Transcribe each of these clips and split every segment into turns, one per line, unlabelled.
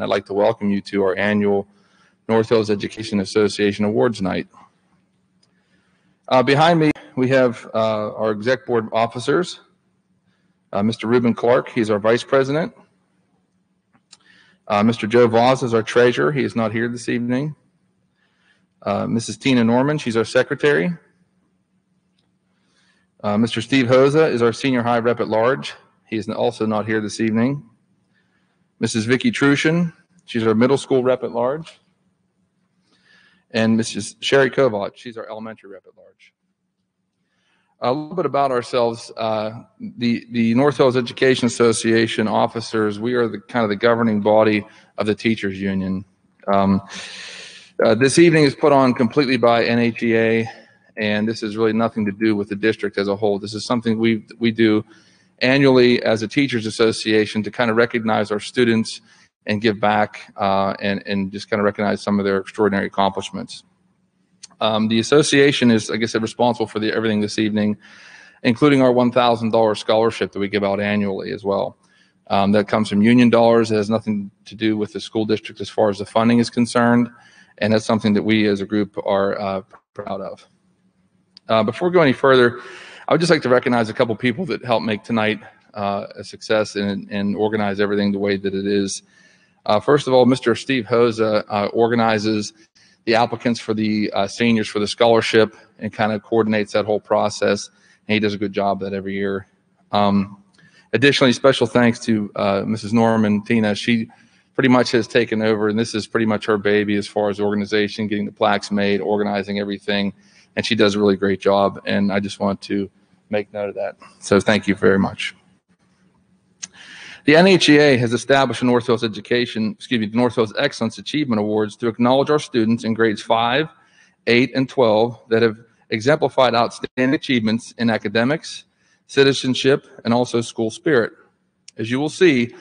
and I'd like to welcome you to our annual North Hills Education Association Awards Night. Behind me, we have our exec board officers. Mr. Reuben Clark, he's our vice president. Mr. Joe Voss is our treasurer. He is not here this evening. Mrs. Tina Norman, she's our secretary. Mr. Steve Hoza is our senior high rep at large. He is also not here this evening. Mrs. Vicki Trushin, she's our middle school rep at large. And Mrs. Sherry Kovac, she's our elementary rep at large. A little bit about ourselves. The North Hills Education Association officers, we are the kind of the governing body of the teachers union. This evening is put on completely by NHEA, and this is really nothing to do with the district as a whole. This is something we do annually as a teachers association to kind of recognize our students and give back and just kind of recognize some of their extraordinary accomplishments. The association is, like I said, responsible for everything this evening, including our $1,000 scholarship that we give out annually as well. That comes from union dollars. It has nothing to do with the school district as far as the funding is concerned, and that's something that we as a group are proud of. Before we go any further, I would just like to recognize a couple people that helped make tonight a success and organize everything the way that it is. First of all, Mr. Steve Hoza organizes the applicants for the seniors for the scholarship and kind of coordinates that whole process. And he does a good job of that every year. Additionally, special thanks to Mrs. Norman, Tina. She pretty much has taken over, and this is pretty much her baby as far as organization, getting the plaques made, organizing everything. And she does a really great job, and I just want to make note of that. So thank you very much. The NHEA has established the North Hills North Hills Excellence Achievement Awards to acknowledge our students in grades 5, 8, and 12 that have exemplified outstanding achievements in academics, citizenship, and also school spirit. As you will see,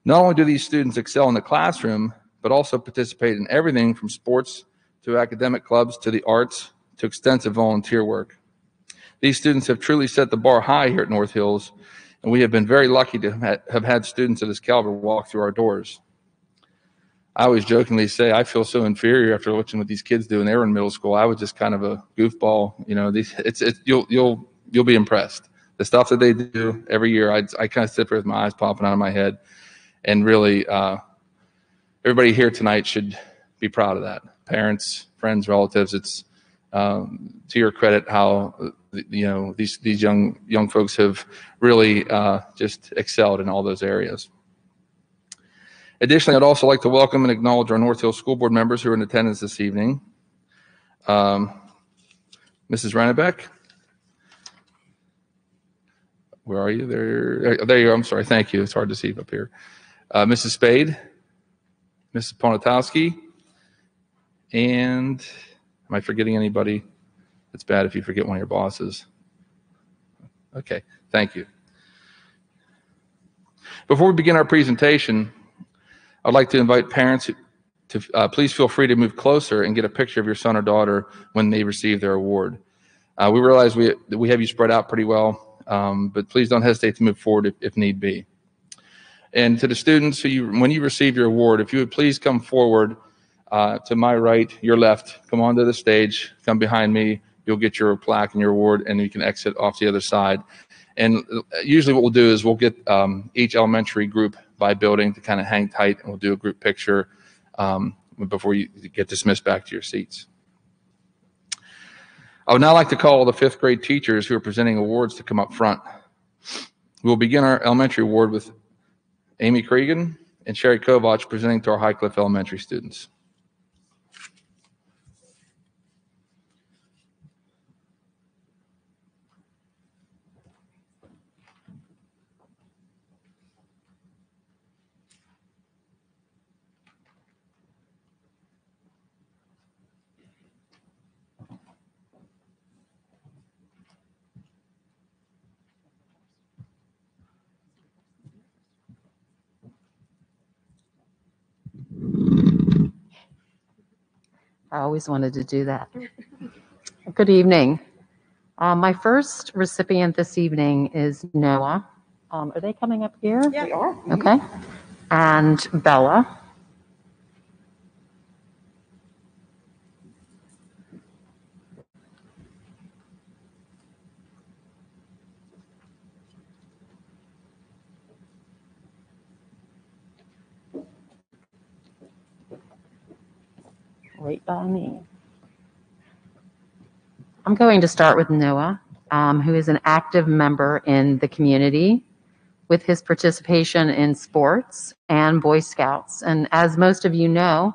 not only do these students excel in the classroom, but also participate in everything from sports to academic clubs to the arts to extensive volunteer work. These students have truly set the bar high here at North Hills, and we have been very lucky to have had students of this caliber walk through our doors. I always jokingly say I feel so inferior after watching what these kids do, and they were in middle school. I was just kind of a goofball. You know, you'll be impressed. The stuff that they do every year, I kind of sit there with my eyes popping out of my head, and really, everybody here tonight should be proud of that. Parents, friends, relatives. It's to your credit how these young folks have really just excelled in all those areas. Additionally, I'd also like to welcome and acknowledge our North Hills School Board members who are in attendance this evening. Mrs. Rennebeck, where are you? There you are. I'm sorry. Thank you. It's hard to see up here. Mrs. Spade, Mrs. Ponatowski, and am I forgetting anybody? It's bad if you forget one of your bosses. Okay, thank you. Before we begin our presentation, I'd like to invite parents to please feel free to move closer and get a picture of your son or daughter when they receive their award. We realize we have you spread out pretty well, but please don't hesitate to move forward if need be. And to the students, when you receive your award, if you would please come forward to my right, your left, come onto the stage, come behind me. You'll get your plaque and your award, and you can exit off the other side. And usually what we'll do is we'll get each elementary group by building to kind of hang tight, and we'll do a group picture before you get dismissed back to your seats. I would now like to call the fifth grade teachers who are presenting awards to come up front. We'll begin our elementary award with Amy Cregan and Sherry Kovac presenting to our Highcliffe Elementary students.
I always wanted to do that. Good evening. My first recipient this evening is Noah. Are they coming up here?
Yeah.
Okay. And Bella. right by me. I'm going to start with Noah, who is an active member in the community with his participation in sports and Boy Scouts. And as most of you know,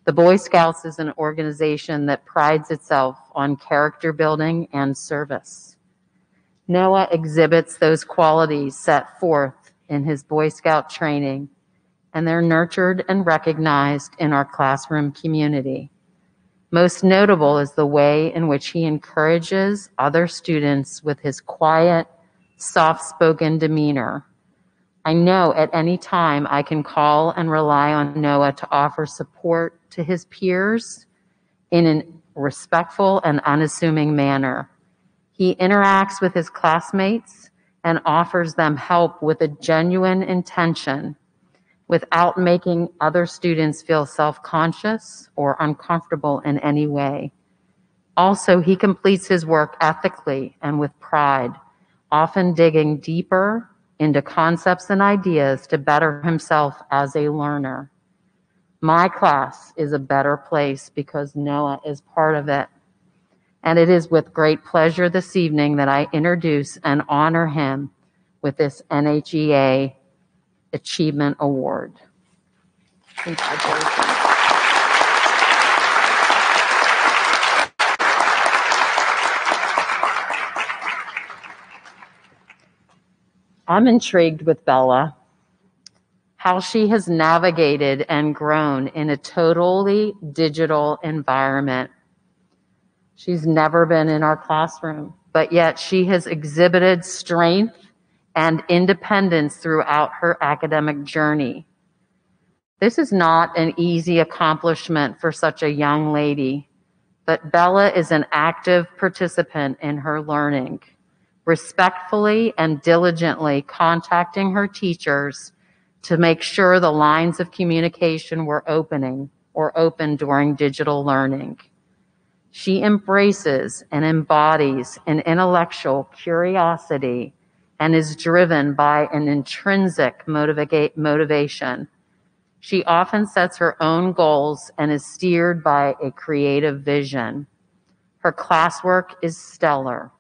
the Boy Scouts is an organization that prides itself on character building and service. Noah exhibits those qualities set forth in his Boy Scout training, and they're nurtured and recognized in our classroom community. Most notable is the way in which he encourages other students with his quiet, soft-spoken demeanor. I know at any time I can call and rely on Noah to offer support to his peers in a respectful and unassuming manner. He interacts with his classmates and offers them help with a genuine intention without making other students feel self-conscious or uncomfortable in any way. Also, he completes his work ethically and with pride, often digging deeper into concepts and ideas to better himself as a learner. My class is a better place because Noah is part of it. And it is with great pleasure this evening that I introduce and honor him with this NHEA Achievement Award. Congratulations. I'm intrigued with Bella, how she has navigated and grown in a totally digital environment. She's never been in our classroom, but yet she has exhibited strength and independence throughout her academic journey. This is not an easy accomplishment for such a young lady, but Bella is an active participant in her learning, respectfully and diligently contacting her teachers to make sure the lines of communication were open during digital learning. She embraces and embodies an intellectual curiosity and is driven by an intrinsic motivation. She often sets her own goals and is steered by a creative vision. Her classwork is stellar,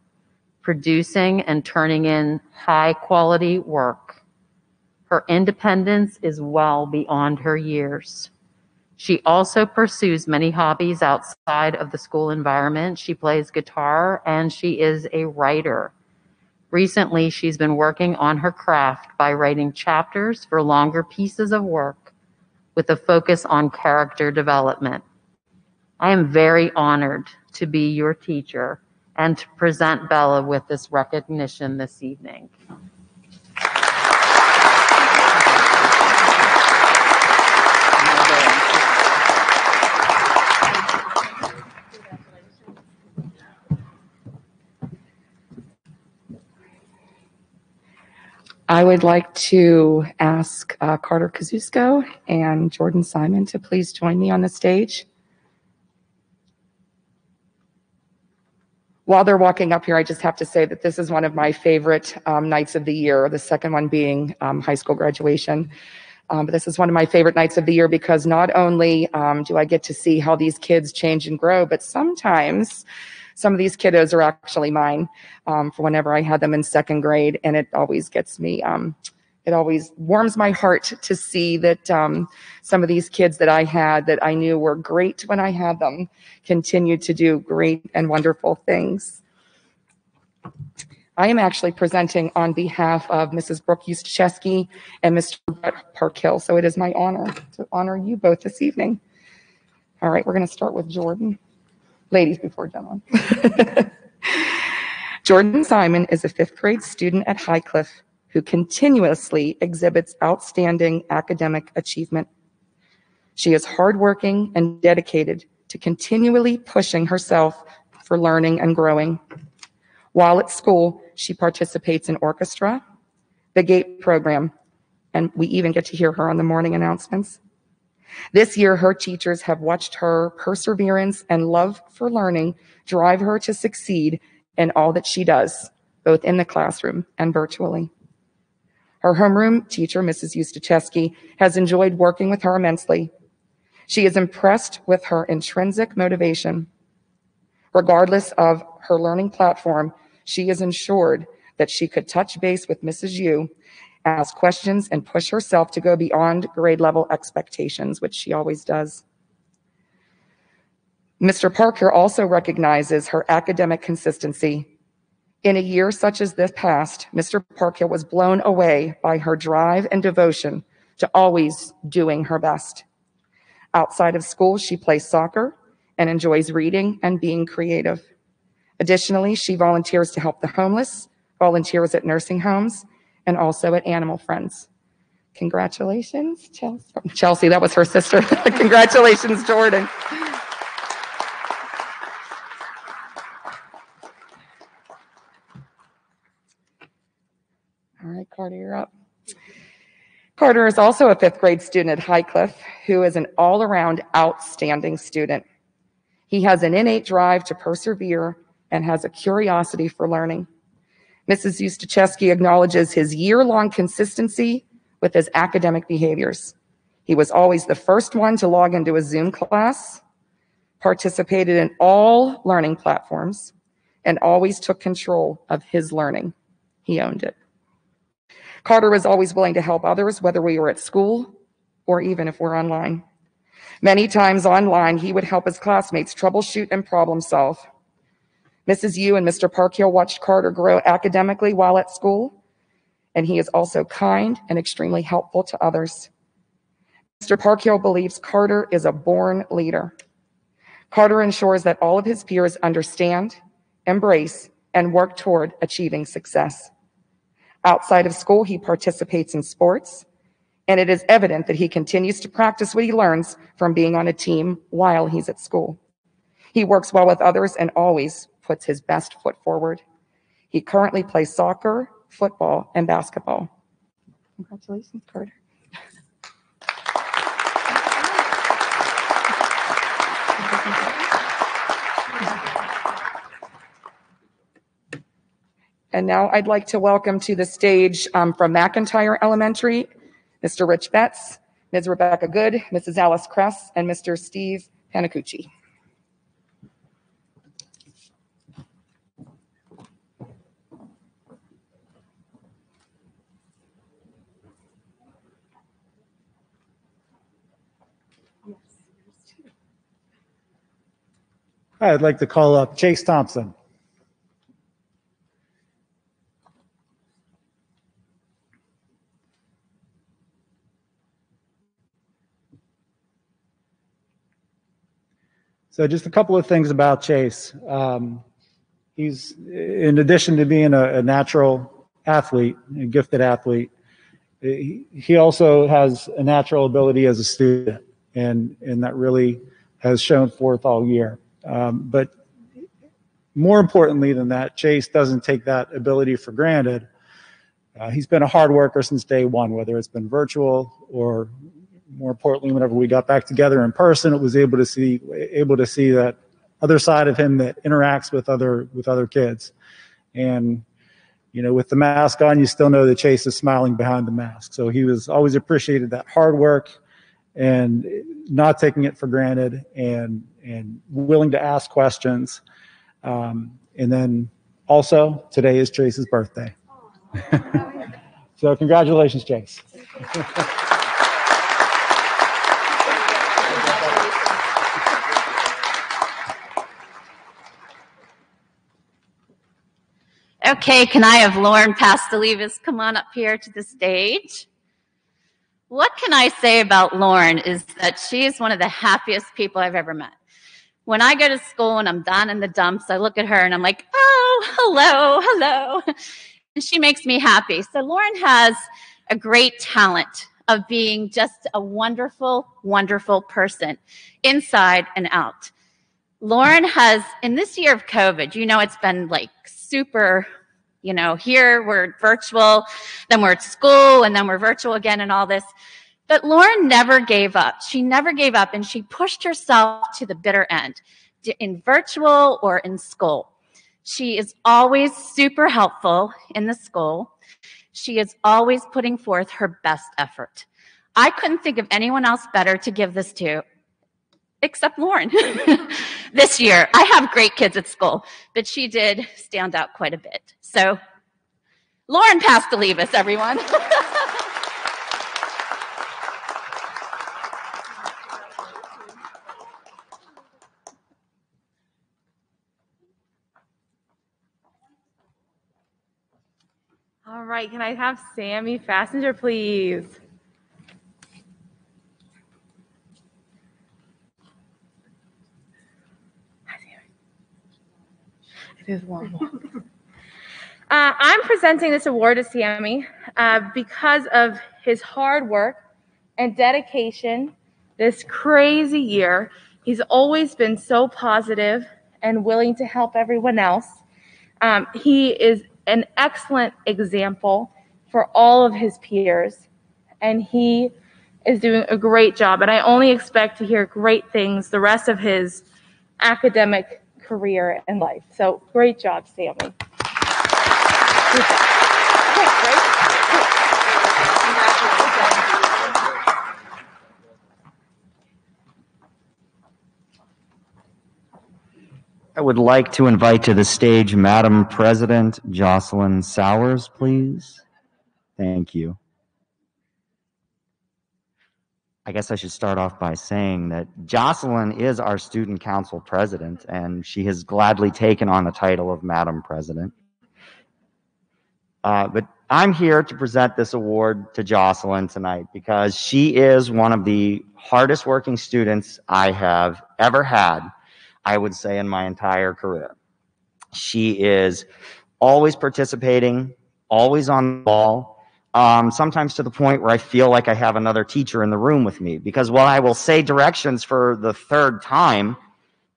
producing and turning in high-quality work. Her independence is well beyond her years. She also pursues many hobbies outside of the school environment. She plays guitar and she is a writer. Recently, she's been working on her craft by writing chapters for longer pieces of work with a focus on character development. I am very honored to be your teacher and to present Bella with this recognition this evening.
I would like to ask Carter Kazusko and Jordan Simon to please join me on the stage. While they're walking up here, I just have to say that this is one of my favorite nights of the year, the second one being high school graduation. But this is one of my favorite nights of the year because not only do I get to see how these kids change and grow, but sometimes some of these kiddos are actually mine for whenever I had them in second grade, and it always gets me, it always warms my heart to see that some of these kids that I had that I knew were great when I had them continue to do great and wonderful things. I am actually presenting on behalf of Mrs. Brooke Yustacheski and Mr. Brett Parkhill, so it is my honor to honor you both this evening. All right, we're going to start with Jordan. Ladies before gentlemen. Jordan Simon is a fifth grade student at Highcliffe who continuously exhibits outstanding academic achievement. She is hardworking and dedicated to continually pushing herself for learning and growing. While at school, she participates in orchestra, the GATE program, and we even get to hear her on the morning announcements. This year, her teachers have watched her perseverance and love for learning drive her to succeed in all that she does, both in the classroom and virtually. Her homeroom teacher, Mrs. Yustacheski, has enjoyed working with her immensely. She is impressed with her intrinsic motivation. Regardless of her learning platform, she is ensured that she could touch base with Mrs. Yu, ask questions, and push herself to go beyond grade level expectations, which she always does. Mr. Parker also recognizes her academic consistency. In a year such as this past, Mr. Parker was blown away by her drive and devotion to always doing her best. Outside of school, she plays soccer and enjoys reading and being creative. Additionally, she volunteers to help the homeless, volunteers at nursing homes, and also at Animal Friends. Congratulations, Chelsea. Chelsea, that was her sister. Congratulations, Jordan. All right, Carter, you're up. Carter is also a fifth grade student at Highcliffe who is an all-around outstanding student. He has an innate drive to persevere and has a curiosity for learning. Mrs. Ustachevsky acknowledges his year-long consistency with his academic behaviors. He was always the first one to log into a Zoom class, participated in all learning platforms, and always took control of his learning. He owned it. Carter was always willing to help others, whether we were at school or even if we're online. Many times online, he would help his classmates troubleshoot and problem solve. Mrs. Yu and Mr. Parkhill watched Carter grow academically while at school, and he is also kind and extremely helpful to others. Mr. Parkhill believes Carter is a born leader. Carter ensures that all of his peers understand, embrace, and work toward achieving success. Outside of school, he participates in sports, and it is evident that he continues to practice what he learns from being on a team while he's at school. He works well with others and always puts his best foot forward. He currently plays soccer, football, and basketball. Congratulations, Carter. And now I'd like to welcome to the stage from McIntyre Elementary, Mr. Rich Betts, Ms. Rebecca Good, Mrs. Alice Kress, and Mr. Steve Panacucci.
I'd like to call up Chase Thompson. So just a couple of things about Chase. He's, in addition to being a natural athlete, a gifted athlete, he also has a natural ability as a student, and that really has shown forth all year. But more importantly than that, Chase doesn't take that ability for granted. He's been a hard worker since day one, whether it's been virtual or, more importantly, whenever we got back together in person, it was able to see that other side of him that interacts with other kids. And you know, with the mask on, you still know that Chase is smiling behind the mask. So he was always appreciated that hard work and not taking it for granted, and willing to ask questions. And then also today is Chase's birthday. So congratulations, Chase.
Okay, can I have Lauren Pastelivas come on up here to the stage? What can I say about Lauren is that she is one of the happiest people I've ever met. When I go to school and I'm down in the dumps, I look at her and I'm like, oh, hello, hello. And she makes me happy. So Lauren has a great talent of being just a wonderful, wonderful person, inside and out. Lauren has, in this year of COVID, you know, it's been like super, you know, here we're virtual, then we're at school, and then we're virtual again and all this. But Lauren never gave up. She never gave up, and she pushed herself to the bitter end, in virtual or in school. She is always super helpful in the school. She is always putting forth her best effort. I couldn't think of anyone else better to give this to except Lauren. This year, I have great kids at school, but she did stand out quite a bit. So, Lauren Pastelivas, everyone.
All right, can I have Sammy Fassinger, please? It is long. I'm presenting this award to Sammy because of his hard work and dedication this crazy year. He's always been so positive and willing to help everyone else. He is an excellent example for all of his peers, and he is doing a great job. And I only expect to hear great things the rest of his academic career and life. So great job, Sammy. Good job. Great.
I would like to invite to the stage Madam President Jocelyn Sowers, please. Thank you. I guess I should start off by saying that Jocelyn is our student council president, and she has gladly taken on the title of Madam President. But I'm here to present this award to Jocelyn tonight because she is one of the hardest working students I have ever had, I would say, in my entire career. She is always participating, always on the ball, sometimes to the point where I feel like I have another teacher in the room with me, because while I will say directions for the third time,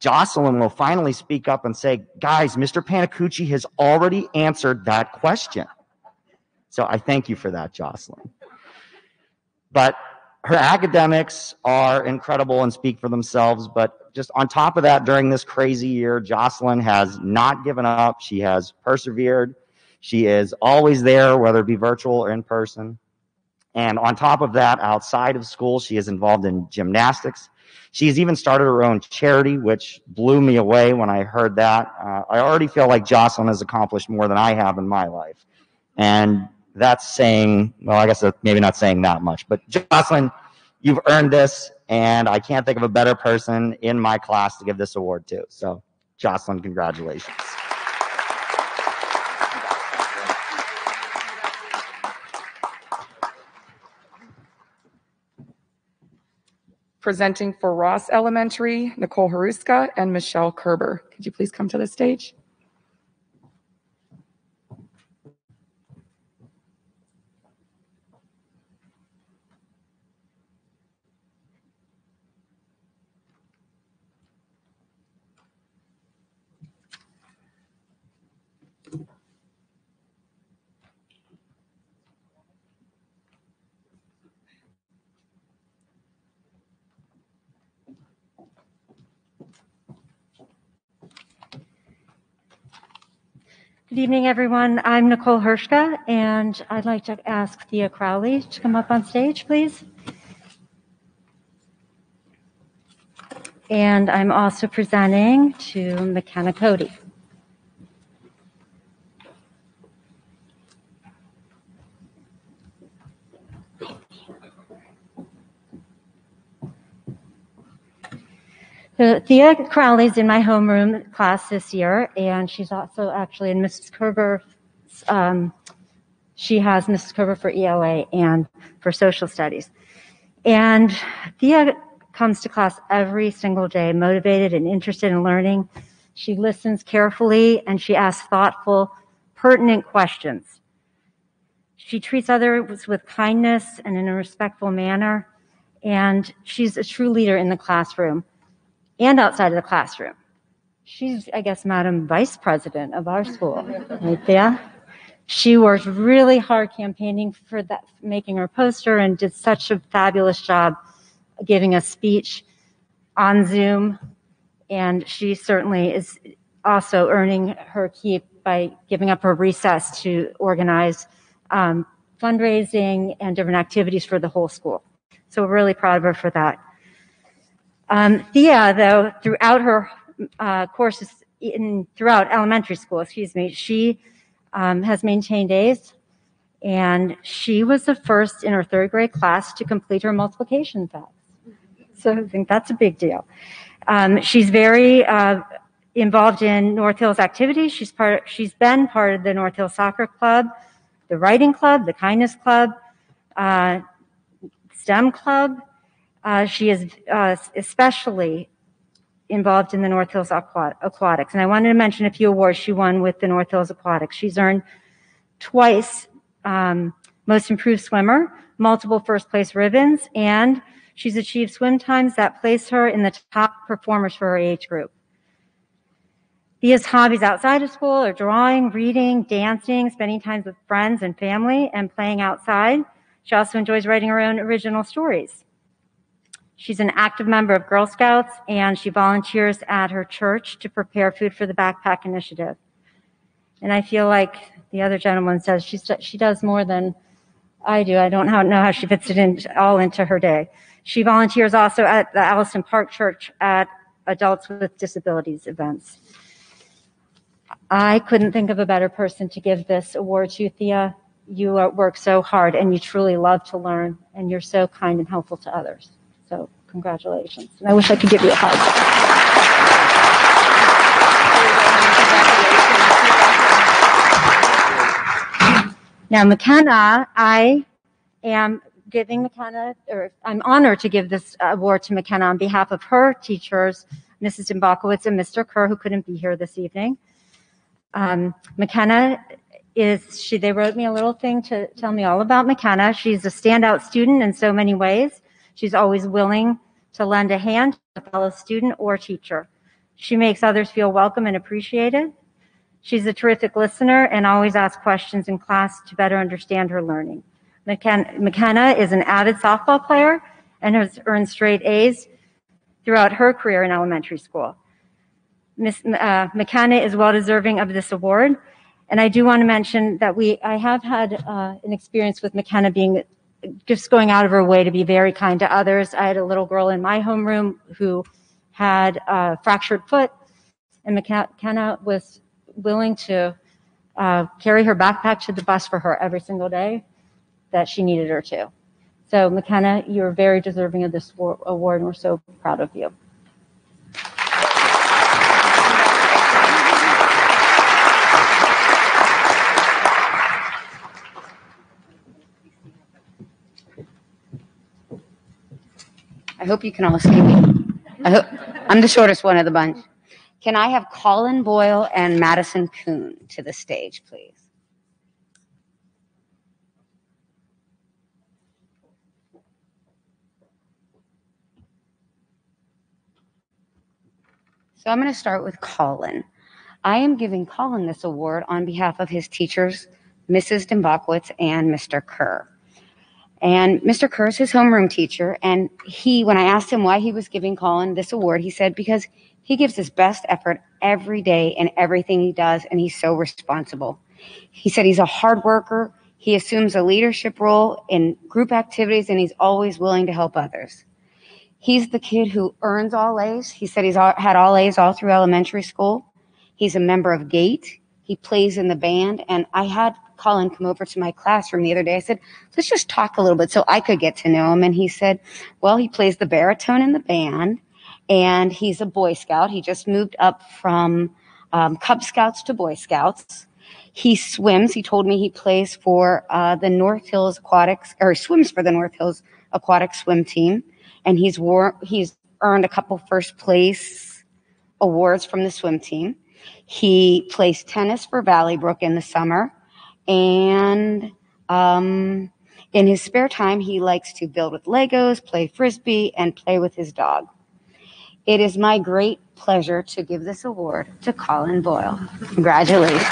Jocelyn will finally speak up and say, guys, Mr. Panacucci has already answered that question. So I thank you for that, Jocelyn. But her academics are incredible and speak for themselves, but just on top of that, during this crazy year, Jocelyn has not given up. She has persevered. She is always there, whether it be virtual or in person. And on top of that, outside of school, she is involved in gymnastics. She's even started her own charity, which blew me away when I heard that. I already feel like Jocelyn has accomplished more than I have in my life. And that's saying, well, I guess maybe not saying that much. But Jocelyn, you've earned this, and I can't think of a better person in my class to give this award to. So, Jocelyn, congratulations.
Presenting for Ross Elementary, Nicole Haruska and Michelle Kerber. Could you please come to the stage?
Good evening, everyone. I'm Nicole Hershka, and I'd like to ask Thea Crowley to come up on stage, please. And I'm also presenting to McKenna Cody. So Thea Crowley's in my homeroom class this year, and she's also actually in Mrs. Kerber. She has Mrs. Kerber for ELA and for social studies. And Thea comes to class every single day, motivated and interested in learning. She listens carefully, and she asks thoughtful, pertinent questions. She treats others with kindness and in a respectful manner, and she's a true leader in the classroom and outside of the classroom. She's, I guess, Madam Vice President of our school, right there. She worked really hard campaigning for that, making her poster, and did such a fabulous job giving a speech on Zoom. And she certainly is also earning her keep by giving up her recess to organize fundraising and different activities for the whole school. So we're really proud of her for that. Thea, though, throughout her courses, throughout elementary school, she has maintained A's, and she was the first in her third grade class to complete her multiplication facts. So I think that's a big deal. She's very involved in North Hills activities. She's been part of the North Hills Soccer Club, the Writing Club, the Kindness Club, STEM Club. She is especially involved in the North Hills Aquatics. And I wanted to mention a few awards she won with the North Hills Aquatics. She's earned twice Most Improved Swimmer, multiple first place ribbons, and she's achieved swim times that place her in the top performers for her age group. Thea's hobbies outside of school are drawing, reading, dancing, spending time with friends and family, and playing outside. She also enjoys writing her own original stories. She's an active member of Girl Scouts, and she volunteers at her church to prepare food for the Backpack Initiative. And I feel like the other gentleman says she does more than I do. I don't know how she fits it all into her day. She volunteers also at the Allison Park Church at Adults with Disabilities events. I couldn't think of a better person to give this award to, Thea. You work so hard, and you truly love to learn, and you're so kind and helpful to others. So congratulations. And I wish I could give you a hug. Now, McKenna, I'm honored to give this award to McKenna on behalf of her teachers, Mrs. Dembakowitz and Mr. Kerr, who couldn't be here this evening. McKenna they wrote me a little thing to tell me all about McKenna. She's a standout student in so many ways. She's always willing to lend a hand to a fellow student or teacher. She makes others feel welcome and appreciated. She's a terrific listener and always asks questions in class to better understand her learning. McKenna is an avid softball player and has earned straight A's throughout her career in elementary school. Miss McKenna is well deserving of this award. And I do want to mention that I have had an experience with McKenna just going out of her way to be very kind to others. I had a little girl in my homeroom who had a fractured foot, and McKenna was willing to carry her backpack to the bus for her every single day that she needed her to. So McKenna, you're very deserving of this award, and we're so proud of you.
I hope you can all see me. I'm the shortest one of the bunch. Can I have Colin Boyle and Madison Kuhn to the stage, please? So I'm going to start with Colin. I am giving Colin this award on behalf of his teachers, Mrs. Dembakowitz and Mr. Kerr. And Mr. Kerr is his homeroom teacher, and when I asked him why he was giving Colin this award, he said because he gives his best effort every day in everything he does, and he's so responsible. He said he's a hard worker, he assumes a leadership role in group activities, and he's always willing to help others. He's the kid who earns all A's. He said he's had all A's all through elementary school. He's a member of GATE. He plays in the band, and I had Colin come over to my classroom the other day. I said, let's just talk a little bit so I could get to know him. And he said, well, he plays the baritone in the band, and he's a Boy Scout. He just moved up from Cub Scouts to Boy Scouts. He swims. He told me he plays for the North Hills Aquatics, or swims for the North Hills Aquatic swim team. And he's earned a couple first place awards from the swim team. He plays tennis for Valley Brook in the summer. And in his spare time, he likes to build with Legos, play Frisbee, and play with his dog. It is my great pleasure to give this award to Colin Boyle. Congratulations.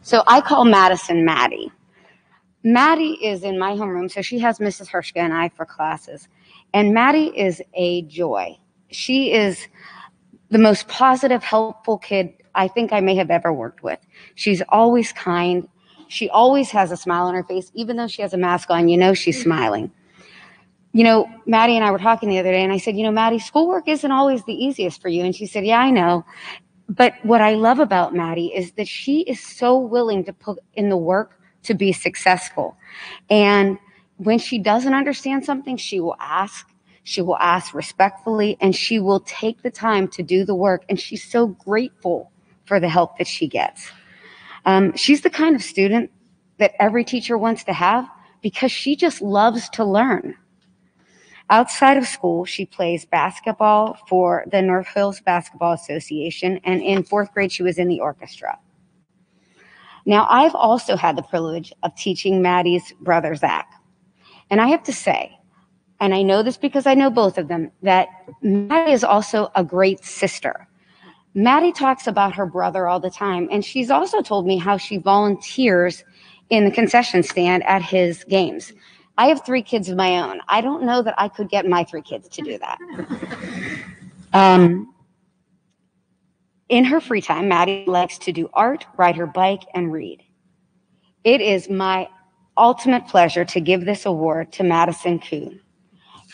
So I call Madison Maddie. Maddie is in my homeroom, so she has Mrs. Hershka and I for classes. And Maddie is a joy. She is the most positive, helpful kid I think I may have ever worked with. She's always kind, She always has a smile on her face. Even though she has a mask on, you know she's smiling. You know, Maddie and I were talking the other day, and I said, you know, Maddie, schoolwork isn't always the easiest for you. And she said, yeah, I know. But what I love about Maddie is that she is so willing to put in the work to be successful. And when she doesn't understand something, she will ask. She will ask respectfully, and she will take the time to do the work. And she's so grateful for the help that she gets. She's the kind of student that every teacher wants to have because she just loves to learn. Outside of school, she plays basketball for the North Hills Basketball Association, and in 4th grade, she was in the orchestra. Now, I've also had the privilege of teaching Maddie's brother, Zach. And I have to say, and I know this because I know both of them, that Maddie is also a great sister. Maddie talks about her brother all the time, and she's also told me how she volunteers in the concession stand at his games. I have 3 kids of my own. I don't know that I could get my 3 kids to do that. In her free time, Maddie likes to do art, ride her bike, and read. It is my ultimate pleasure to give this award to Madison Kuhn.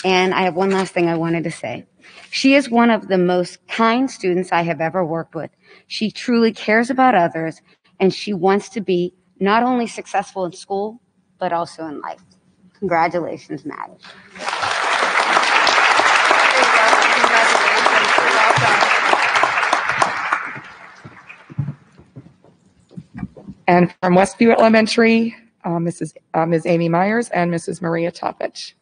And I have one last thing I wanted to say. She is one of the most kind students I have ever worked with. She truly cares about others, and she wants to be not only successful in school, but also in life. Congratulations, Maddie.
And from Westview Elementary, Ms. Amy Myers and Mrs. Maria Toppich.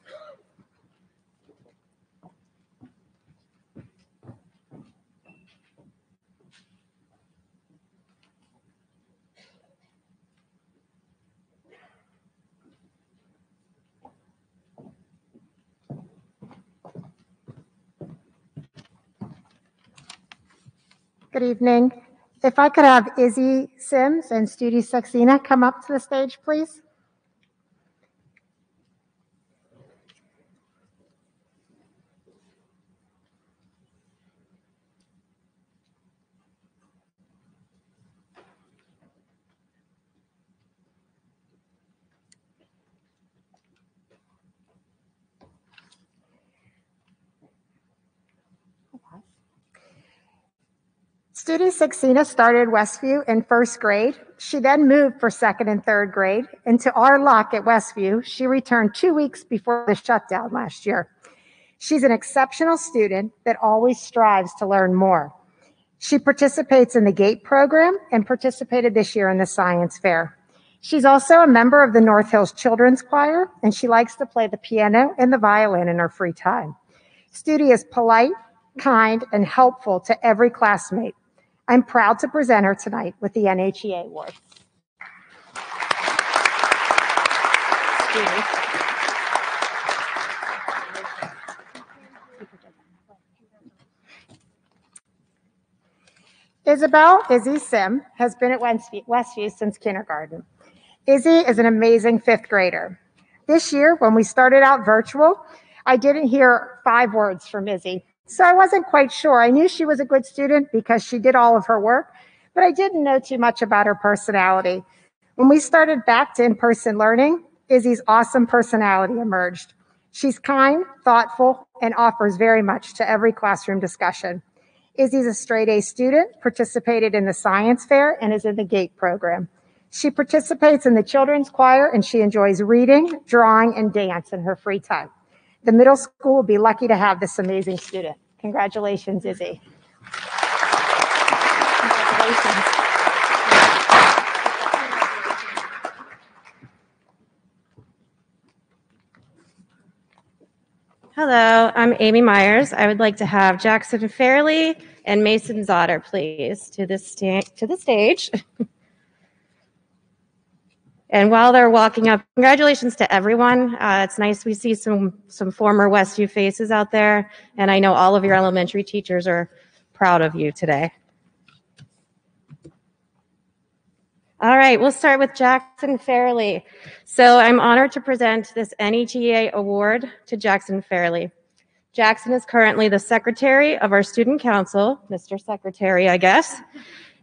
Good evening. If I could have Izzy Sims and Studi Saxena come up to the stage, please. Studi Saxena started Westview in 1st grade. She then moved for 2nd and 3rd grade. And to our luck at Westview, she returned 2 weeks before the shutdown last year. She's an exceptional student that always strives to learn more. She participates in the GATE program and participated this year in the science fair. She's also a member of the North Hills Children's Choir, and she likes to play the piano and the violin in her free time. Studi is polite, kind, and helpful to every classmate. I'm proud to present her tonight with the NHEA Award. Isabel Izzy Sim has been at Westview since kindergarten. Izzy is an amazing 5th grader. This year, when we started out virtual, I didn't hear 5 words from Izzy. So I wasn't quite sure. I knew she was a good student because she did all of her work, but I didn't know too much about her personality. When we started back to in-person learning, Izzy's awesome personality emerged. She's kind, thoughtful, and offers very much to every classroom discussion. Izzy's a straight A student, participated in the science fair, and is in the GATE program. She participates in the children's choir, and she enjoys reading, drawing, and dance in her free time. The middle school will be lucky to have this amazing student. Congratulations, Izzy. Congratulations.
Hello, I'm Amy Myers. I would like to have Jackson Fairley and Mason Zotter, please, to the stage. And while they're walking up, congratulations to everyone. It's nice we see some former Westview faces out there, and I know all of your elementary teachers are proud of you today. All right, we'll start with Jackson Fairley. So I'm honored to present this NHEA award to Jackson Fairley. Jackson is currently the secretary of our student council, Mr. Secretary, I guess,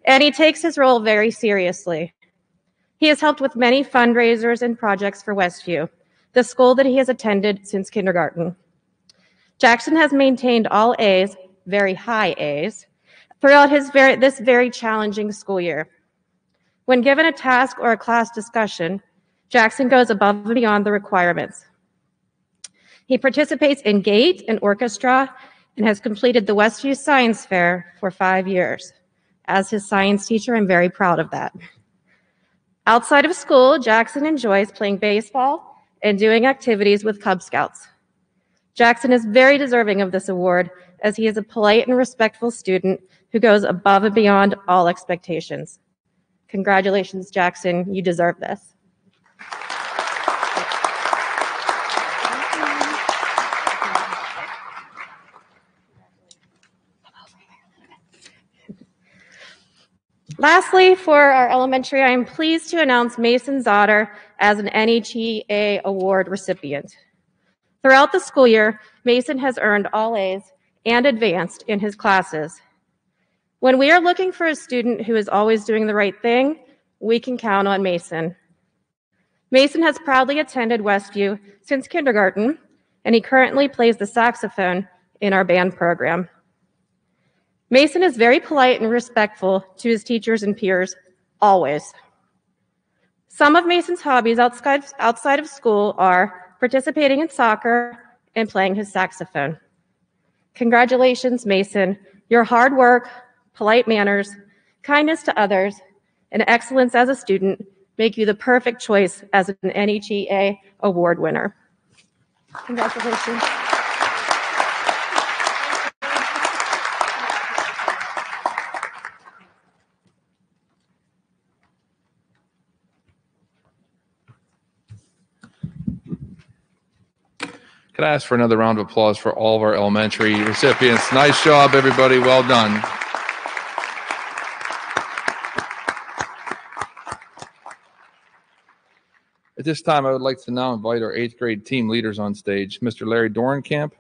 and he takes his role very seriously. He has helped with many fundraisers and projects for Westview, the school that he has attended since kindergarten. Jackson has maintained all A's, very high A's, throughout this very challenging school year. When given a task or a class discussion, Jackson goes above and beyond the requirements. He participates in GATE and orchestra and has completed the Westview Science Fair for 5 years. As his science teacher, I'm very proud of that. Outside of school, Jackson enjoys playing baseball and doing activities with Cub Scouts. Jackson is very deserving of this award as he is a polite and respectful student who goes above and beyond all expectations. Congratulations, Jackson. You deserve this. Lastly, for our elementary, I am pleased to announce Mason Zotter as an NHEA award recipient. Throughout the school year, Mason has earned all A's and advanced in his classes. When we are looking for a student who is always doing the right thing, we can count on Mason. Mason has proudly attended Westview since kindergarten, and he currently plays the saxophone in our band program. Mason is very polite and respectful to his teachers and peers, always. Some of Mason's hobbies outside of school are participating in soccer and playing his saxophone. Congratulations, Mason. Your hard work, polite manners, kindness to others, and excellence as a student make you the perfect choice as an NHEA award winner. Congratulations.
Could I ask for another round of applause for all of our elementary recipients? Nice job, everybody. Well done. At this time, I would like to now invite our 8th grade team leaders on stage, Mr. Larry Dorenkamp,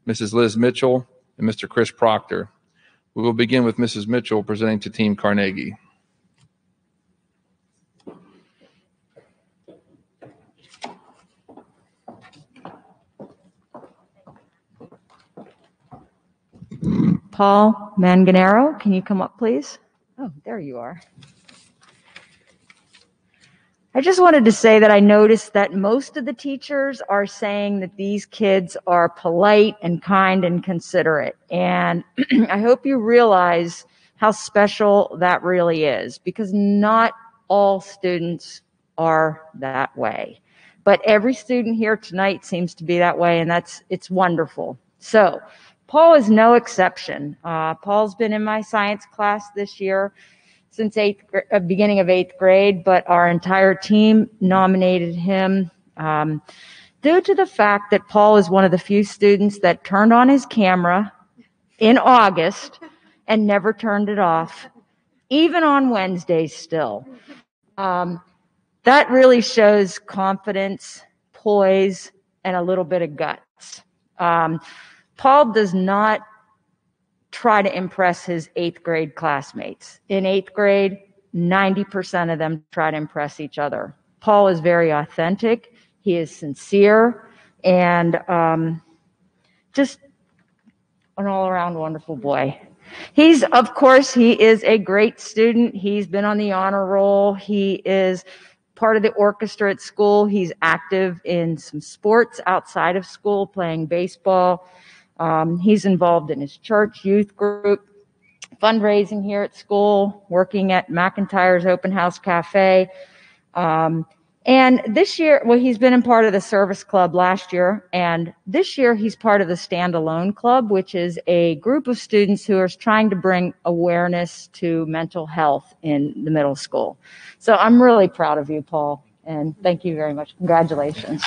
Mrs. Liz Mitchell, and Mr. Chris Proctor. We will begin with Mrs. Mitchell presenting to Team Carnegie.
Paul Manganero, can you come up, please? Oh, there you are. I just wanted to say that I noticed that most of the teachers are saying that these kids are polite and kind and considerate. And I hope you realize how special that really is, because not all students are that way. But every student here tonight seems to be that way, and it's wonderful. So Paul is no exception. Paul's been in my science class this year since beginning of 8th grade, but our entire team nominated him due to the fact that Paul is one of the few students that turned on his camera in August and never turned it off, even on Wednesdays still. That really shows confidence, poise, and a little bit of guts. Paul does not try to impress his 8th grade classmates. In 8th grade, 90% of them try to impress each other. Paul is very authentic. He is sincere and just an all-around wonderful boy. Of course, he is a great student. He's been on the honor roll. He is part of the orchestra at school. He's active in some sports outside of school, playing baseball. He's involved in his church youth group, fundraising here at school, working at McIntyre's Open House Cafe. And this year, well, he's been in part of the service club last year, and this year he's part of the Standalone Club, which is a group of students who are trying to bring awareness to mental health in the middle school. So I'm really proud of you, Paul, and thank you very much. Congratulations.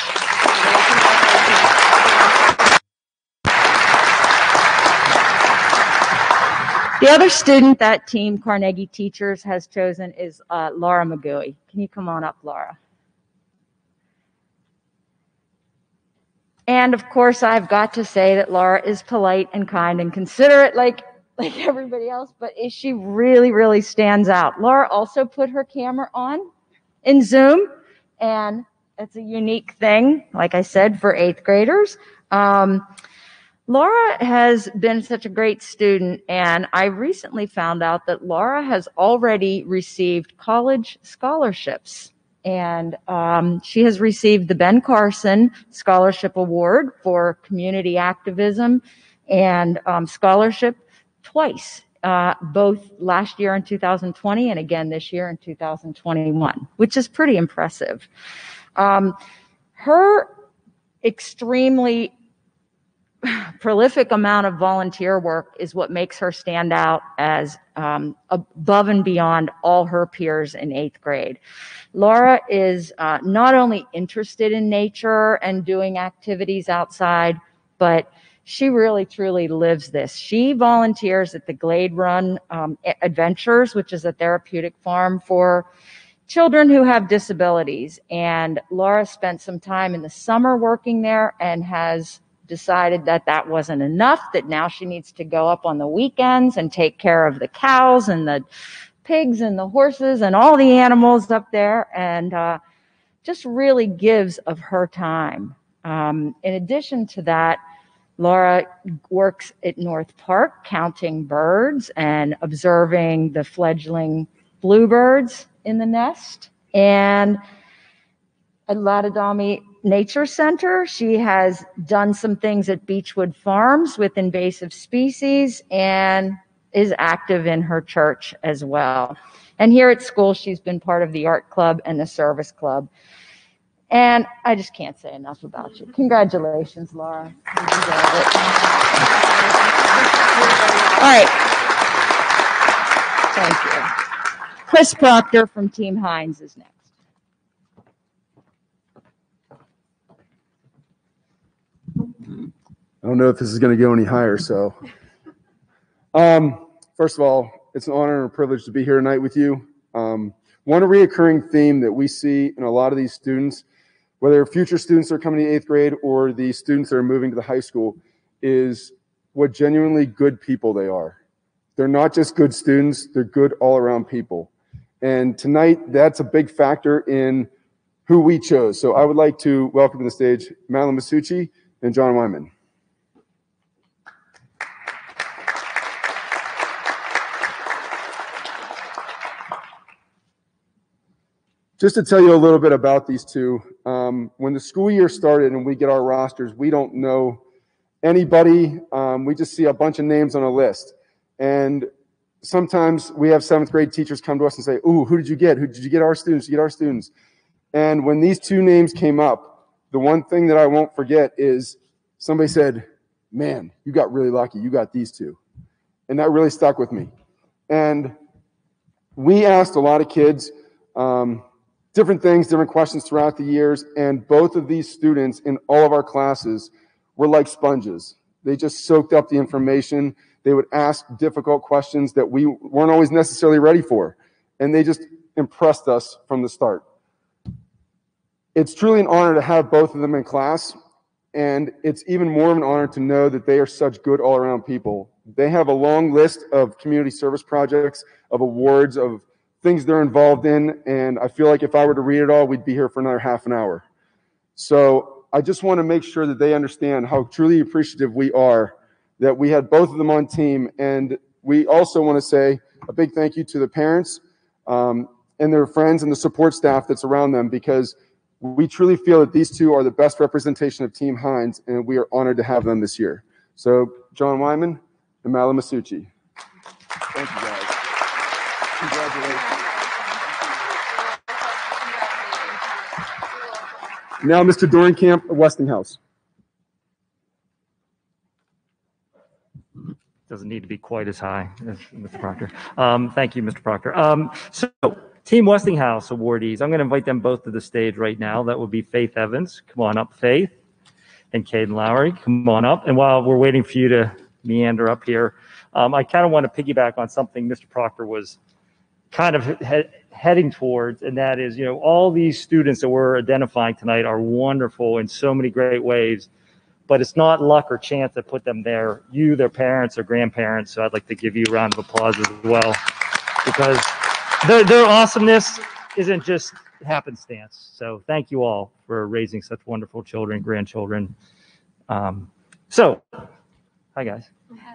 The other student that Team Carnegie Teachers has chosen is Laura McGooey. Can you come on up, Laura? And of course, I've got to say that Laura is polite and kind and considerate like everybody else, but she really, really stands out. Laura also put her camera on in Zoom, and it's a unique thing, like I said, for 8th graders. Laura has been such a great student, and I recently found out that Laura has already received college scholarships. And she has received the Ben Carson Scholarship Award for community activism and scholarship twice, both last year in 2020 and again this year in 2021, which is pretty impressive. Her extremely prolific amount of volunteer work is what makes her stand out as above and beyond all her peers in 8th grade. Laura is not only interested in nature and doing activities outside, but she really truly lives this. She volunteers at the Glade Run Adventures, which is a therapeutic farm for children who have disabilities. And Laura spent some time in the summer working there and has decided that that wasn't enough, that now she needs to go up on the weekends and take care of the cows and the pigs and the horses and all the animals up there, and just really gives of her time. In addition to that, Laura works at North Park counting birds and observing the fledgling bluebirds in the nest. And at Latadami Nature Center, she has done some things at Beechwood Farms with invasive species and is active in her church as well. And here at school, she's been part of the art club and the service club. And I just can't say enough about you. Congratulations, Laura. You deserve it. All right. Thank you. Chris Proctor from Team Hines is next.
I don't know if this is going to go any higher, so. First of all, it's an honor and a privilege to be here tonight with you. One reoccurring theme that we see in a lot of these students, whether future students are coming to 8th grade or the students that are moving to the high school, is what genuinely good people they are. They're not just good students, they're good all-around people. And tonight, that's a big factor in who we chose. So I would like to welcome to the stage Madeline Masucci and John Wyman. Just to tell you a little bit about these two, when the school year started and we get our rosters, we don't know anybody. We just see a bunch of names on a list. And sometimes we have 7th grade teachers come to us and say, ooh, who did you get? Who did you get? Our students, you get our students. And when these two names came up, the one thing that I won't forget is somebody said, man, you got really lucky. You got these two. And that really stuck with me. And we asked a lot of kids, different things, different questions throughout the years, and both of these students in all of our classes were like sponges. They just soaked up the information. They would ask difficult questions that we weren't always necessarily ready for, and they just impressed us from the start. It's truly an honor to have both of them in class, and it's even more of an honor to know that they are such good all-around people. They have a long list of community service projects, of awards, of things they're involved in, and I feel like if I were to read it all, we'd be here for another half an hour. So I just want to make sure that they understand how truly appreciative we are that we had both of them on team, and we also want to say a big thank you to the parents and their friends and the support staff that's around them, because we truly feel that these two are the best representation of Team Hines, and we are honored to have them this year. So John Wyman and Madeline Masucci. Thank you, guys. Congratulations. Now, Mr. Dorenkamp of Westinghouse.
Doesn't need to be quite as high as Mr. Proctor. Thank you, Mr. Proctor. So, Team Westinghouse awardees, I'm going to invite them both to the stage right now. That would be Faith Evans. Come on up, Faith. And Caden Lowry, come on up. And while we're waiting for you to meander up here, I kind of want to piggyback on something Mr. Proctor was kind of heading towards, and that is, all these students that we're identifying tonight are wonderful in so many great ways, but it's not luck or chance that put them there. You, their parents, or grandparents, so I'd like to give you a round of applause as well, because their awesomeness isn't just happenstance. So thank you all for raising such wonderful children, grandchildren. So, hi guys.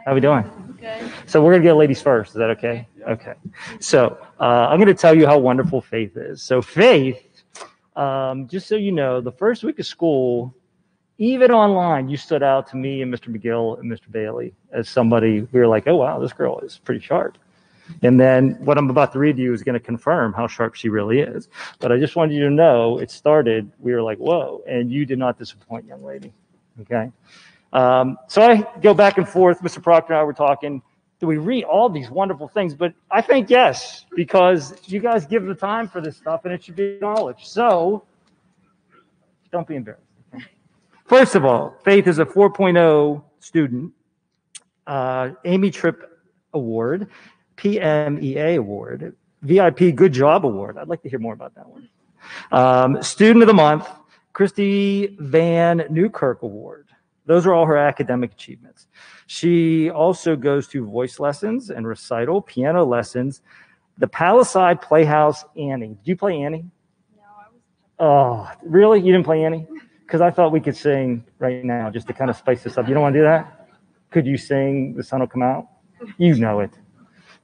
How we doing?
Good.
So we're going to get ladies first. Is that okay? Okay. So I'm going to tell you how wonderful Faith is. So Faith, just so you know, the first week of school, even online, you stood out to me and Mr. McGill and Mr. Bailey as somebody we were like, oh, wow, this girl is pretty sharp. And then what I'm about to read to you is going to confirm how sharp she really is. But I just wanted you to know it started, we were like, whoa, and you did not disappoint, young lady. Okay. So I go back and forth. Mr. Proctor and I were talking. Do we read all these wonderful things? But I think yes, because you guys give the time for this stuff and it should be acknowledged. So don't be embarrassed. Okay? First of all, Faith is a 4.0 student, Amy Tripp Award, PMEA Award, VIP Good Job Award. I'd like to hear more about that one. Student of the Month, Christy Van Newkirk Award. Those are all her academic achievements. She also goes to voice lessons and recital, piano lessons, the Palisade Playhouse Annie. Did you play Annie? No, I was. Oh, really? You didn't play Annie? Because I thought we could sing right now just to kind of spice this up. You don't want to do that? Could you sing The Sun Will Come Out? You know it.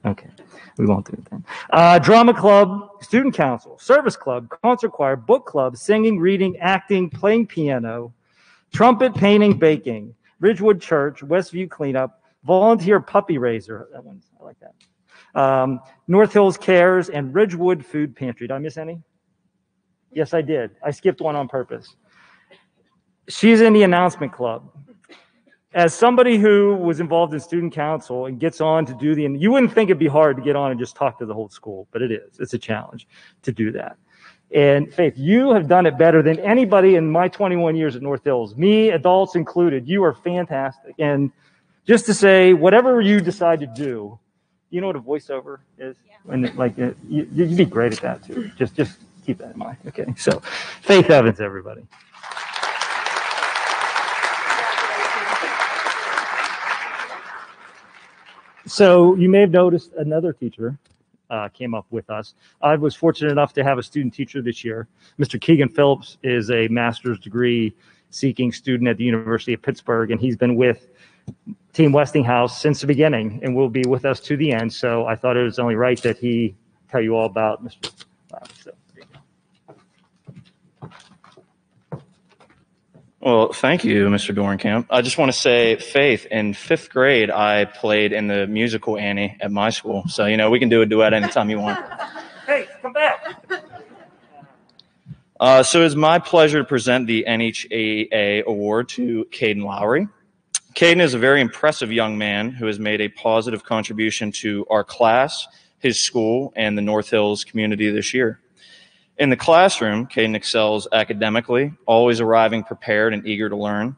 Okay, we won't do it then. Drama club, student council, service club, concert choir, book club, singing, reading, acting, playing piano, trumpet, painting, baking, Ridgewood Church, Westview cleanup, volunteer puppy raiser. That one's, I like that. North Hills Cares and Ridgewood Food Pantry. Did I miss any? Yes, I did. I skipped one on purpose. She's in the announcement club. As somebody who was involved in student council and gets on to do you wouldn't think it'd be hard to get on and just talk to the whole school, but it is. It's a challenge to do that. And Faith, you have done it better than anybody in my 21 years at North Hills, me, adults included. You are fantastic. And just to say, whatever you decide to do, you know what a voiceover is? Yeah. And like, you'd be great at that too. Just keep that in mind. Okay. So Faith Evans, everybody. So you may have noticed another teacher came up with us. I was fortunate enough to have a student teacher this year. Mr. Keegan Phillips is a master's degree seeking student at the University of Pittsburgh, and he's been with Team Westinghouse since the beginning and will be with us to the end. So I thought it was only right that he tell you all about Mr. So.
Well, thank you, Mr. Dorenkamp. I just want to say, Faith, in 5th grade, I played in the musical Annie at my school. So, we can do a duet anytime you want.
Hey, come back.
So it's my pleasure to present the NHAA award to Caden Lowry. Caden is a very impressive young man who has made a positive contribution to our class, his school, and the North Hills community this year. In the classroom, Caden excels academically, always arriving prepared and eager to learn.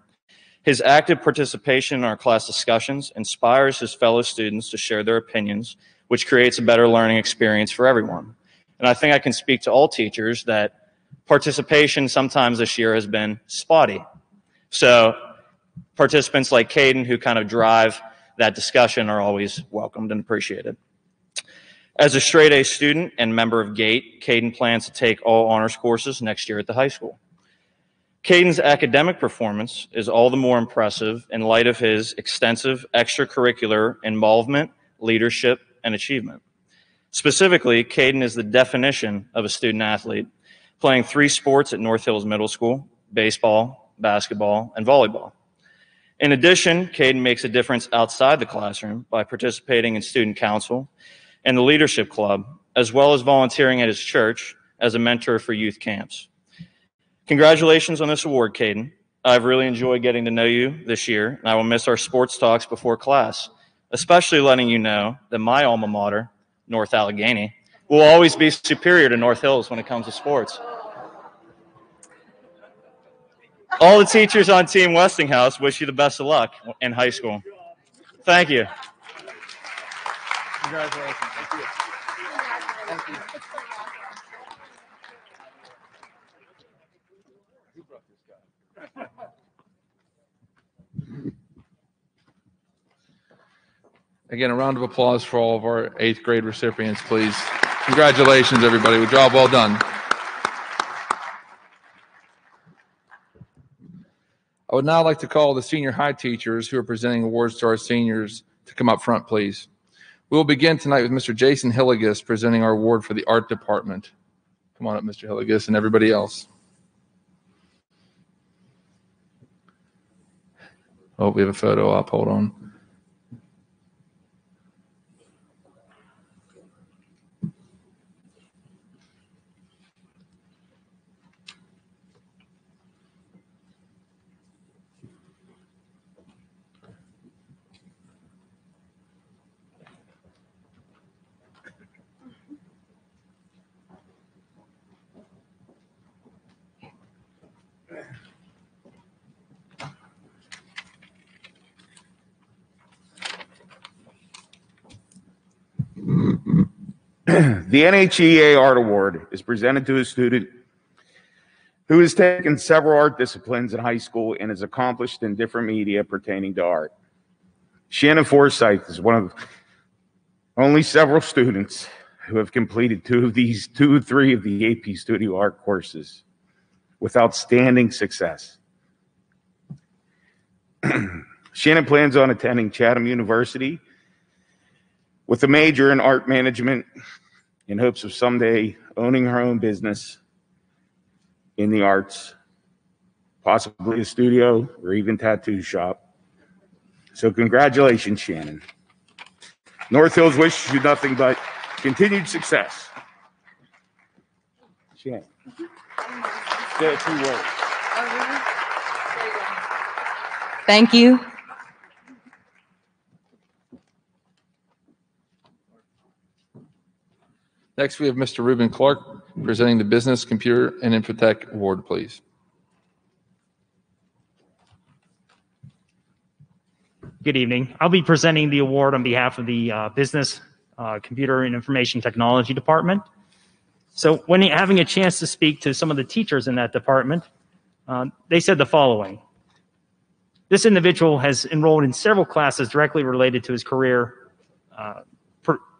His active participation in our class discussions inspires his fellow students to share their opinions, which creates a better learning experience for everyone. And I think I can speak to all teachers that participation sometimes this year has been spotty. So participants like Caden who kind of drive that discussion are always welcomed and appreciated. As a straight A student and member of GATE, Caden plans to take all honors courses next year at the high school. Caden's academic performance is all the more impressive in light of his extensive extracurricular involvement, leadership, and achievement. Specifically, Caden is the definition of a student athlete, playing 3 sports at North Hills Middle School: baseball, basketball, and volleyball. In addition, Caden makes a difference outside the classroom by participating in student council and the leadership club, as well as volunteering at his church as a mentor for youth camps. Congratulations on this award, Caden. I've really enjoyed getting to know you this year, and I will miss our sports talks before class, especially letting you know that my alma mater, North Allegheny, will always be superior to North Hills when it comes to sports. All the teachers on Team Westinghouse wish you the best of luck in high school. Thank you.
Congratulations. Thank you. Thank you. Again, a round of applause for all of our 8th grade recipients, please. Congratulations, everybody. Job well done. I would now like to call the senior high teachers who are presenting awards to our seniors to come up front, please. We will begin tonight with Mr. Jason Hilligus presenting our award for the art department. Come on up, Mr. Hilligus, and everybody else. Oh, we have a photo op. Hold on.
The NHEA Art Award is presented to a student who has taken several art disciplines in high school and is accomplished in different media pertaining to art. Shannon Forsyth is one of only several students who have completed two or three of the AP Studio Art courses with outstanding success. Shannon plans on attending Chatham University with a major in art management in hopes of someday owning her own business in the arts, possibly a studio or even tattoo shop. So congratulations, Shannon. North Hills wishes you nothing but continued success. Shannon, say a few words.
Thank you.
Next, we have Mr. Reuben Clark presenting the Business, Computer, and Infotech Award, please.
Good evening. I'll be presenting the award on behalf of the Business, Computer, and Information Technology Department. So when having a chance to speak to some of the teachers in that department, they said the following. This individual has enrolled in several classes directly related to his career,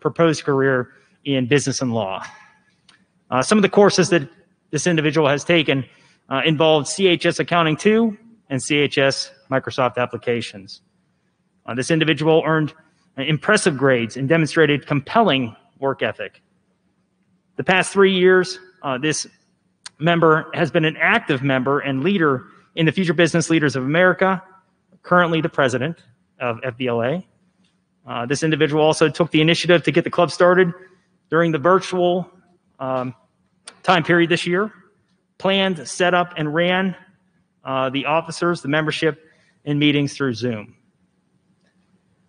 proposed career in business and law. Some of the courses that this individual has taken involved CHS Accounting 2 and CHS Microsoft Applications. This individual earned impressive grades and demonstrated compelling work ethic. The past 3 years, this member has been an active member and leader in the Future Business Leaders of America, currently the president of FBLA. This individual also took the initiative to get the club started during the virtual time period this year, planned, set up, and ran the officers, the membership, and meetings through Zoom.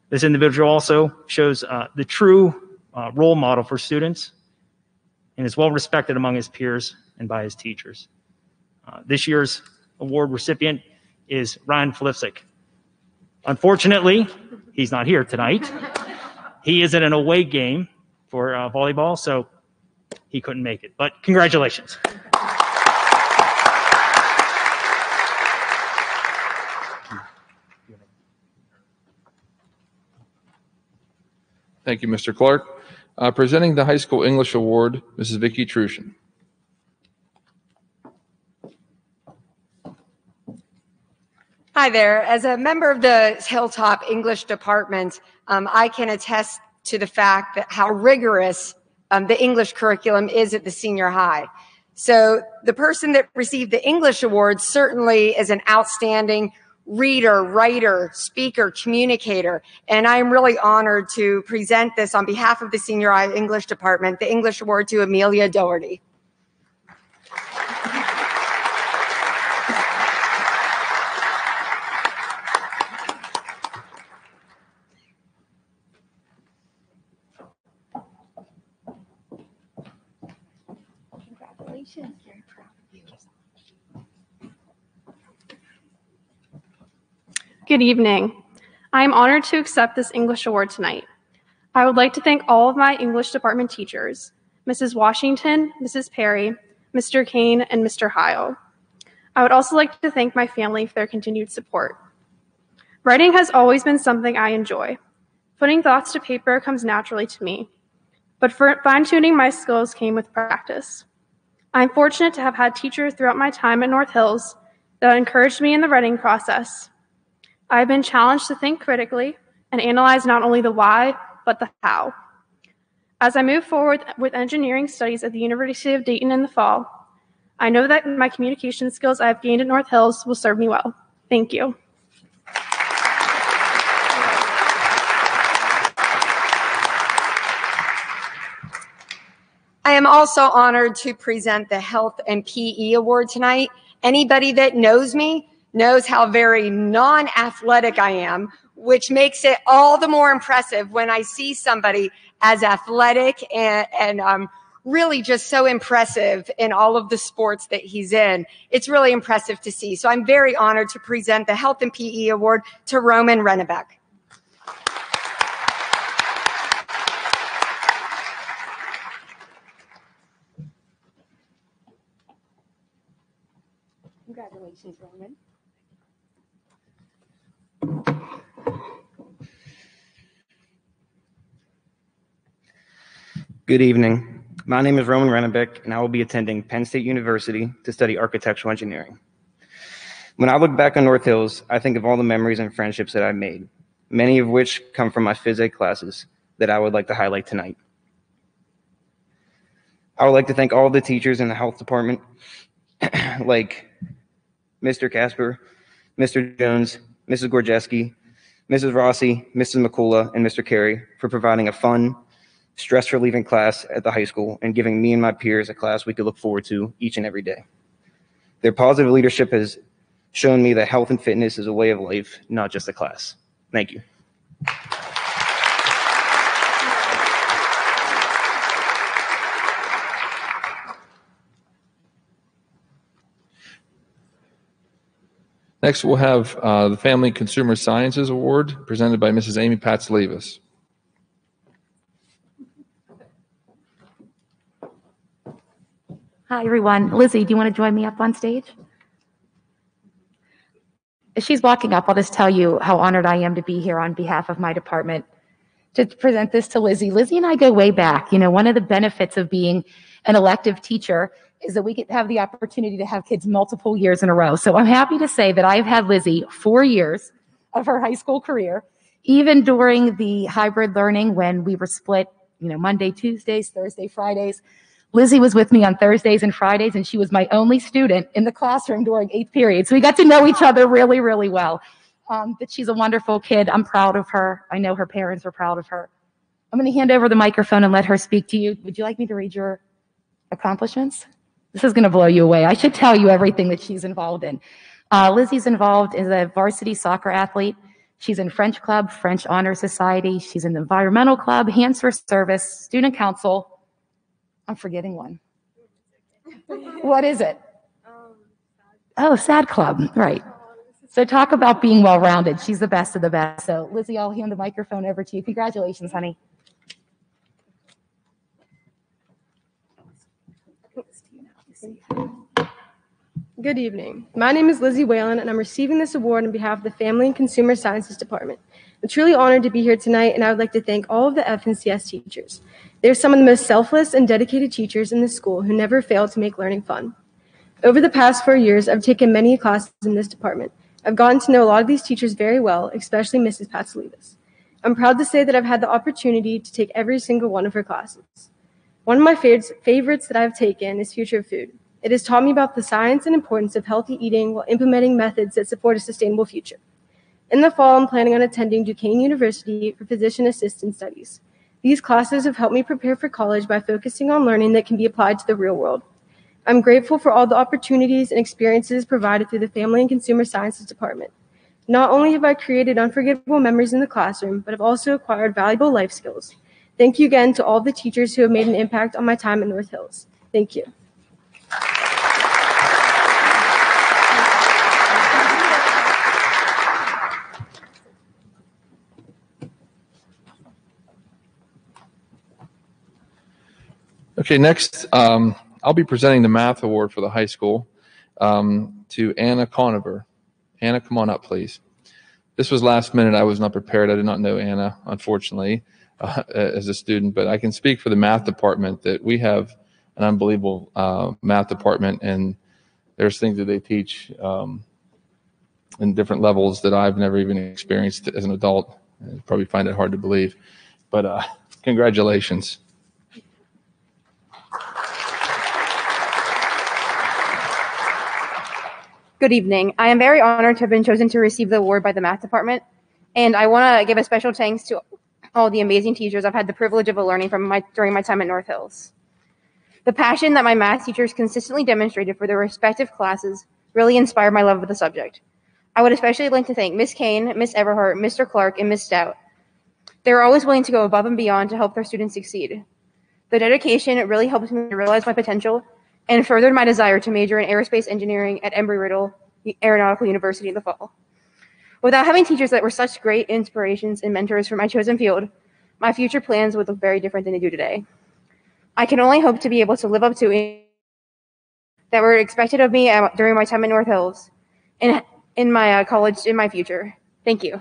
This individual also shows the true role model for students and is well respected among his peers and by his teachers. This year's award recipient is Ryan Flipsick. Unfortunately, he's not here tonight. He is at an away game for volleyball, so he couldn't make it. But congratulations.
Thank you, Mr. Clark. Presenting the High School English Award, Mrs. Vicki Trushin.
Hi there. As a member of the Hilltop English Department, I can attest to the fact that how rigorous the English curriculum is at the senior high. So the person that received the English award certainly is an outstanding reader, writer, speaker, communicator. And I'm really honored to present this on behalf of the Senior High English Department, the English Award to Amelia Doherty.
Congratulations. Very proud of you.
Good evening. I am honored to accept this English award tonight. I would like to thank all of my English department teachers, Mrs. Washington, Mrs. Perry, Mr. Kane, and Mr. Heil. I would also like to thank my family for their continued support. Writing has always been something I enjoy. Putting thoughts to paper comes naturally to me, but fine-tuning my skills came with practice. I'm fortunate to have had teachers throughout my time at North Hills that encouraged me in the writing process. I've been challenged to think critically and analyze not only the why, but the how. As I move forward with engineering studies at the University of Dayton in the fall, I know that my communication skills I have gained at North Hills will serve me well. Thank you.
I am also honored to present the Health and PE Award tonight. Anybody that knows me knows how very non-athletic I am, which makes it all the more impressive when I see somebody as athletic and really just so impressive in all of the sports that he's in. It's really impressive to see. So I'm very honored to present the Health and PE Award to Roman Rennebeck.
Congratulations, Roman.
Good evening. My name is Roman Rennebeck, and I will be attending Penn State University to study architectural engineering. When I look back on North Hills, I think of all the memories and friendships that I've made, many of which come from my phys ed classes that I would like to highlight tonight. I would like to thank all of the teachers in the health department, like Mr. Casper, Mr. Jones, Mrs. Gorjeski, Mrs. Rossi, Mrs. McCullough, and Mr. Carey for providing a fun, stress-relieving class at the high school and giving me and my peers a class we could look forward to each and every day. Their positive leadership has shown me that health and fitness is a way of life, not just a class. Thank you.
Next, we'll have the Family Consumer Sciences Award presented by Mrs. Amy Patzlevis.
Hi, everyone. Lizzie, do you want to join me up on stage? As she's walking up, I'll just tell you how honored I am to be here on behalf of my department to present this to Lizzie. Lizzie and I go way back. You know, one of the benefits of being an elective teacher is that we get to have the opportunity to have kids multiple years in a row. So I'm happy to say that I've had Lizzie 4 years of her high school career, even during the hybrid learning when we were split, you know, Monday, Tuesdays, Thursday, Fridays. Lizzie was with me on Thursdays and Fridays, and she was my only student in the classroom during 8th period. So we got to know each other really, really well. But she's a wonderful kid. I'm proud of her. I know her parents are proud of her. I'm going to hand over the microphone and let her speak to you. Would you like me to read your accomplishments? This is going to blow you away. I should tell you everything that she's involved in. Lizzie's involved as a varsity soccer athlete. She's in French Club, French Honor Society. She's in the Environmental Club, Hands for Service, Student Council. I'm forgetting one. What is it? Oh, SAD Club, right. So talk about being well-rounded. She's the best of the best. So Lizzie, I'll hand the microphone over to you. Congratulations, honey.
Good evening. My name is Lizzie Whalen, and I'm receiving this award on behalf of the Family and Consumer Sciences Department. I'm truly honored to be here tonight, and I would like to thank all of the FNCS teachers. They're some of the most selfless and dedicated teachers in this school who never fail to make learning fun. Over the past 4 years, I've taken many classes in this department. I've gotten to know a lot of these teachers very well, especially Mrs. Patzlevis. I'm proud to say that I've had the opportunity to take every single one of her classes. One of my favorites that I've taken is Future of Food. It has taught me about the science and importance of healthy eating while implementing methods that support a sustainable future. In the fall, I'm planning on attending Duquesne University for physician assistant studies. These classes have helped me prepare for college by focusing on learning that can be applied to the real world. I'm grateful for all the opportunities and experiences provided through the Family and Consumer Sciences Department. Not only have I created unforgettable memories in the classroom, but I've also acquired valuable life skills. Thank you again to all the teachers who have made an impact on my time at North Hills. Thank you.
Okay, next, I'll be presenting the math award for the high school to Anna Conover. Anna, come on up, please. This was last minute. I was not prepared. I did not know Anna, unfortunately, as a student, but I can speak for the math department that we have an unbelievable math department, and there's things that they teach in different levels that I've never even experienced as an adult. I probably find it hard to believe, but congratulations.
Good evening. I am very honored to have been chosen to receive the award by the math department, and I want to give a special thanks to all the amazing teachers I've had the privilege of learning from during my time at North Hills. The passion that my math teachers consistently demonstrated for their respective classes really inspired my love of the subject. I would especially like to thank Miss Kane, Miss Everhart, Mr. Clark, and Miss Stout. They were always willing to go above and beyond to help their students succeed. The dedication really helped me to realize my potential and furthered my desire to major in aerospace engineering at Embry-Riddle Aeronautical University in the fall. Without having teachers that were such great inspirations and mentors for my chosen field, my future plans would look very different than they do today. I can only hope to be able to live up to that were expected of me during my time at North Hills and in my college in my future. Thank you.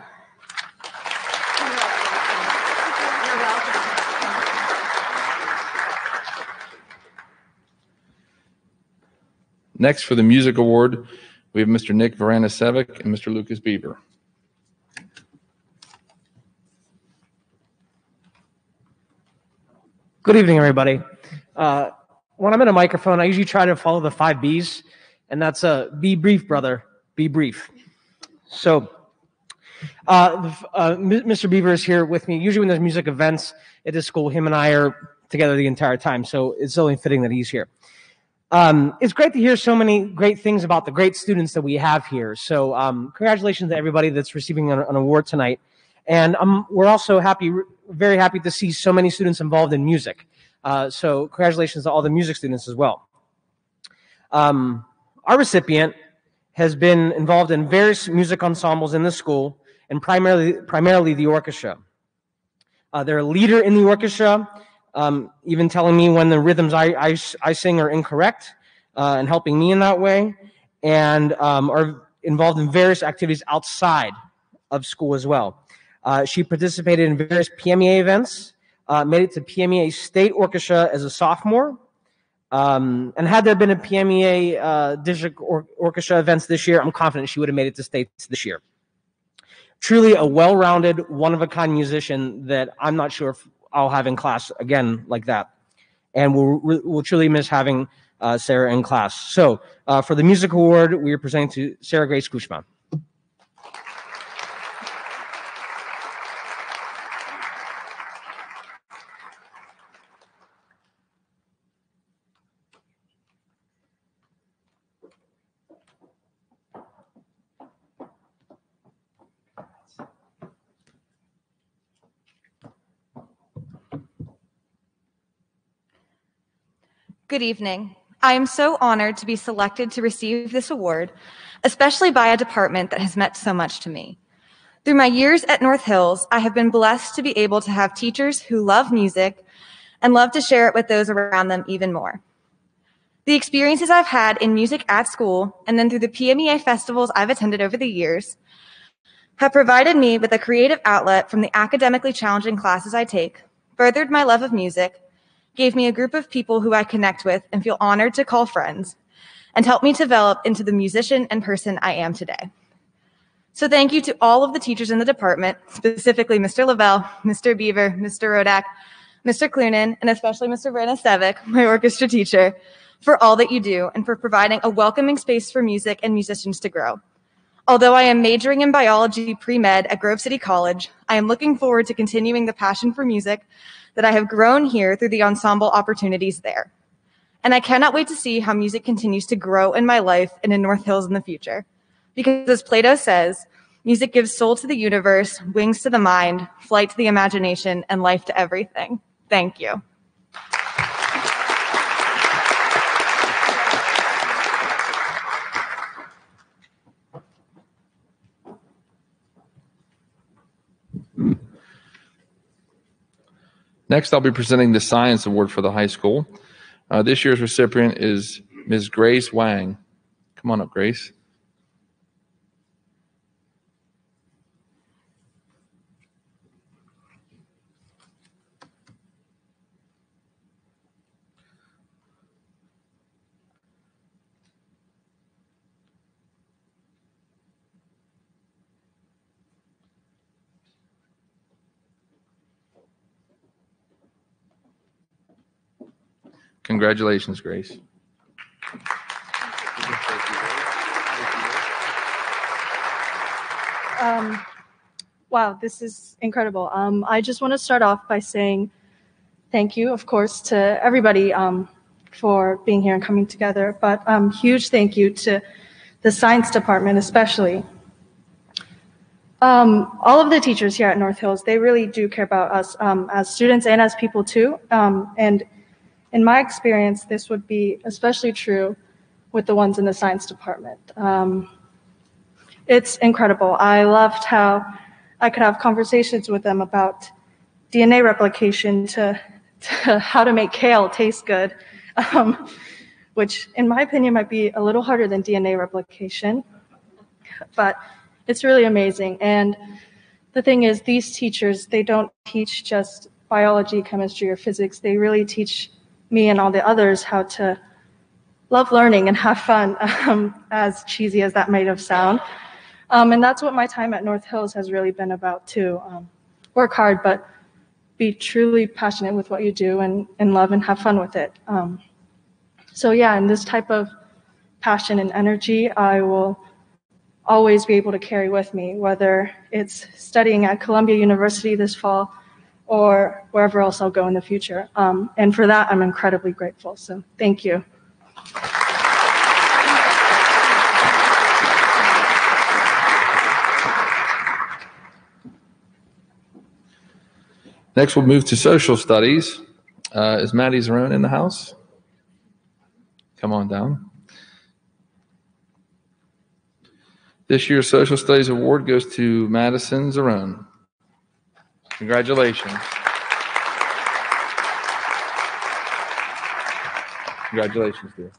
Next, for the music award, we have Mr. Nick Varanasevic and Mr. Lucas Beaver.
Good evening, everybody. When I'm in a microphone, I usually try to follow the 5 B's, and that's be brief, brother, be brief. So, Mr. Beaver is here with me. Usually when there's music events at this school, him and I are together the entire time, so it's only fitting that he's here. It's great to hear so many great things about the great students that we have here. So congratulations to everybody that's receiving an award tonight. And we're also very happy to see so many students involved in music. So congratulations to all the music students as well. Our recipient has been involved in various music ensembles in the school, and primarily the orchestra. They're a leader in the orchestra, even telling me when the rhythms I sing are incorrect, and helping me in that way, and are involved in various activities outside of school as well. She participated in various PMEA events, made it to PMEA State Orchestra as a sophomore, and had there been a PMEA district orchestra events this year, I'm confident she would have made it to states this year. Truly a well-rounded, one-of-a-kind musician that I'm not sure if I'll have in class again like that. And we'll truly miss having Sarah in class. So for the music award, we are presenting to Sarah Grace Kushma.
Good evening. I am so honored to be selected to receive this award, especially by a department that has meant so much to me. Through my years at North Hills, I have been blessed to be able to have teachers who love music and love to share it with those around them even more. The experiences I've had in music at school and then through the PMEA festivals I've attended over the years have provided me with a creative outlet from the academically challenging classes I take, furthered my love of music, gave me a group of people who I connect with and feel honored to call friends, and helped me develop into the musician and person I am today. So thank you to all of the teachers in the department, specifically Mr. Lavelle, Mr. Beaver, Mr. Rodak, Mr. Clunan, and especially Mr. Vranasevic, my orchestra teacher, for all that you do and for providing a welcoming space for music and musicians to grow. Although I am majoring in biology pre-med at Grove City College, I am looking forward to continuing the passion for music that I have grown here through the ensemble opportunities there. And I cannot wait to see how music continues to grow in my life and in North Hills in the future. Because as Plato says, music gives soul to the universe, wings to the mind, flight to the imagination, and life to everything. Thank you.
Next, I'll be presenting the Science Award for the high school. This year's recipient is Ms. Grace Wang. Come on up, Grace. Congratulations, Grace.
Wow, this is incredible. I just want to start off by saying thank you, of course, to everybody for being here and coming together, but huge thank you to the science department especially. All of the teachers here at North Hills, they really do care about us as students and as people too. And in my experience, this would be especially true with the ones in the science department. It's incredible. I loved how I could have conversations with them about DNA replication to how to make kale taste good, which in my opinion might be a little harder than DNA replication, but it's really amazing. And the thing is, these teachers, they don't teach just biology, chemistry, or physics. They really teach me and all the others how to love learning and have fun, as cheesy as that might have sound. And that's what my time at North Hills has really been about too. Work hard, but be truly passionate with what you do and love and have fun with it. So yeah, and this type of passion and energy, I will always be able to carry with me, whether it's studying at Columbia University this fall or wherever else I'll go in the future. And for that, I'm incredibly grateful. So thank you.
Next, we'll move to social studies. Is Maddie Zerone in the house? Come on down. This year's Social Studies Award goes to Madison Zerone. Congratulations. Congratulations, dear.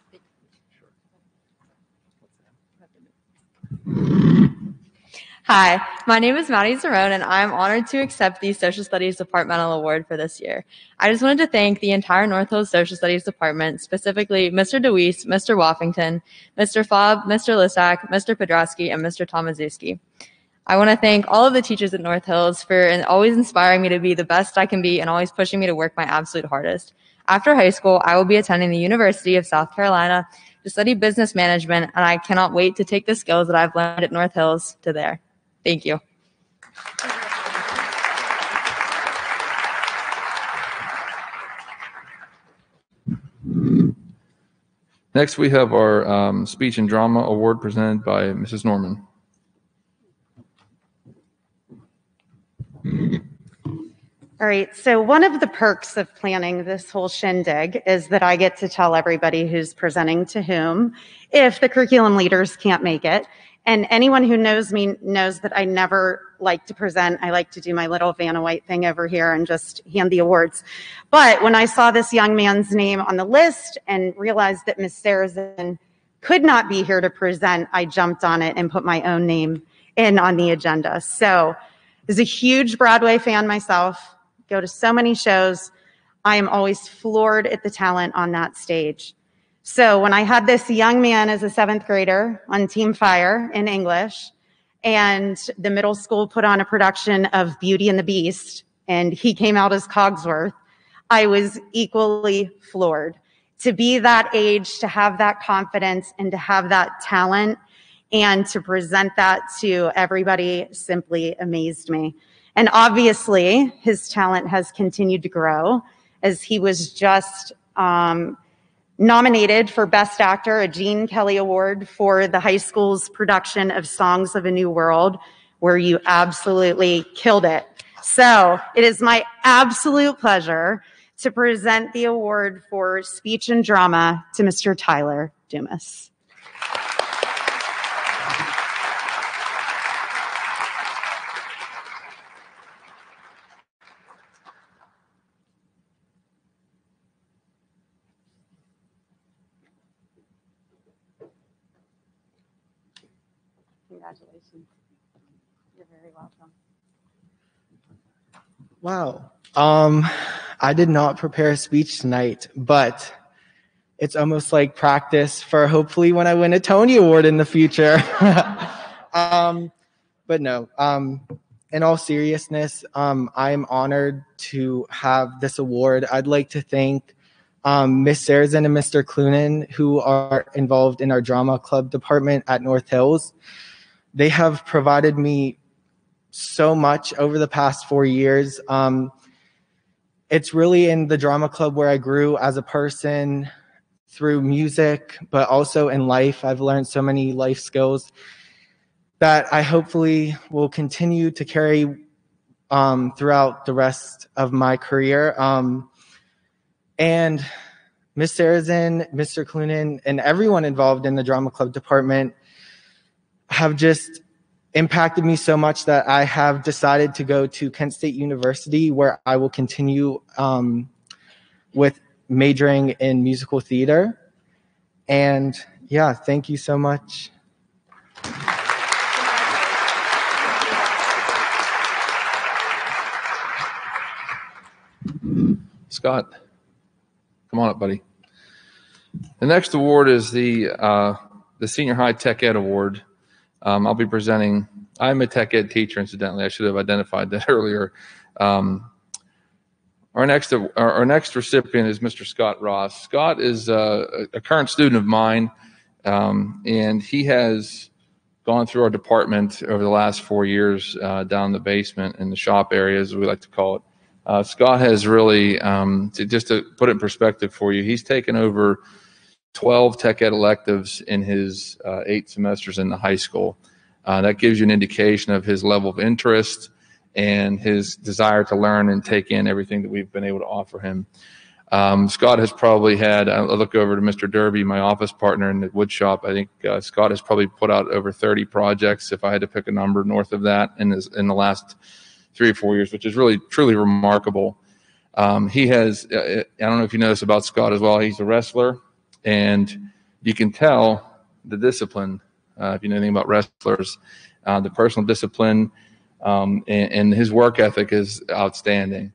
Hi, my name is Maddie Zerone, and I'm honored to accept the Social Studies Departmental Award for this year. I just wanted to thank the entire North Hills Social Studies Department, specifically Mr. DeWeese, Mr. Woffington, Mr. Fobb, Mr. Lissack, Mr. Podrosky, and Mr. Tomaszewski. I want to thank all of the teachers at North Hills for always inspiring me to be the best I can be and always pushing me to work my absolute hardest. After high school, I will be attending the University of South Carolina to study business management, and I cannot wait to take the skills that I've learned at North Hills to there. Thank you.
Next, we have our Speech and Drama Award presented by Mrs. Norman.
All right, so one of the perks of planning this whole shindig is that I get to tell everybody who's presenting to whom if the curriculum leaders can't make it. And anyone who knows me knows that I never like to present. I like to do my little Vanna White thing over here and just hand the awards. But when I saw this young man's name on the list and realized that Miss Sarah Zinn could not be here to present, I jumped on it and put my own name in on the agenda. So as a huge Broadway fan myself, go to so many shows, I am always floored at the talent on that stage. So when I had this young man as a 7th grader on Team Fire in English, and the middle school put on a production of Beauty and the Beast, and he came out as Cogsworth, I was equally floored. To be that age, to have that confidence, and to have that talent, and to present that to everybody simply amazed me. And obviously, his talent has continued to grow as he was just nominated for Best Actor, a Gene Kelly Award for the high school's production of Songs of a New World, where you absolutely killed it. So it is my absolute pleasure to present the award for speech and drama to Mr. Tyler Dumas. Congratulations. You're very welcome.
Wow. I did not prepare a speech tonight, but it's almost like practice for hopefully when I win a Tony Award in the future. But no, in all seriousness, I'm honored to have this award. I'd like to thank Miss Sarazin and Mr. Clunan, who are involved in our drama club department at North Hills. They have provided me so much over the past 4 years. It's really in the drama club where I grew as a person through music, but also in life. I've learned so many life skills that I hopefully will continue to carry throughout the rest of my career. And Ms. Sarazin, Mr. Clunan, and everyone involved in the drama club department have just impacted me so much that I have decided to go to Kent State University, where I will continue with majoring in musical theater. And yeah, thank you so much.
Scott, come on up, buddy. The next award is the Senior High Tech Ed Award. I'll be presenting. I'm a tech ed teacher, incidentally. I should have identified that earlier. Our next recipient is Mr. Scott Ross. Scott is a current student of mine, and he has gone through our department over the last 4 years down the basement in the shop area, as we like to call it. Scott has really, just to put it in perspective for you, he's taken over 12 tech ed electives in his 8 semesters in the high school. That gives you an indication of his level of interest and his desire to learn and take in everything that we've been able to offer him. Scott has probably had, I look over to Mr. Derby, my office partner in the wood shop. I think Scott has probably put out over 30 projects, if I had to pick a number north of that, in the last 3 or 4 years, which is really, truly remarkable. He has, I don't know if you know this about Scott as well, he's a wrestler, and you can tell the discipline, if you know anything about wrestlers, the personal discipline, and his work ethic is outstanding.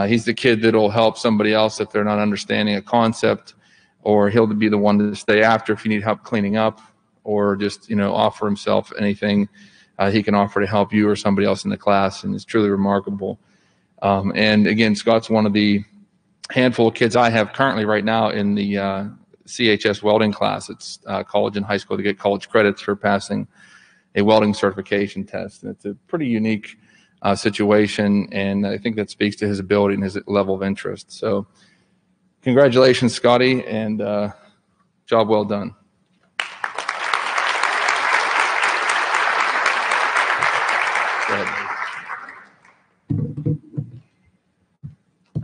He's the kid that'll help somebody else if they're not understanding a concept, or he'll be the one to stay after if you need help cleaning up, or just, offer himself anything he can offer to help you or somebody else in the class, and it's truly remarkable. And again, Scott's one of the handful of kids I have currently right now in the CHS welding class. It's college and high school to get college credits for passing a welding certification test. And it's a pretty unique situation, and I think that speaks to his ability and his level of interest. So congratulations, Scotty, and job well done.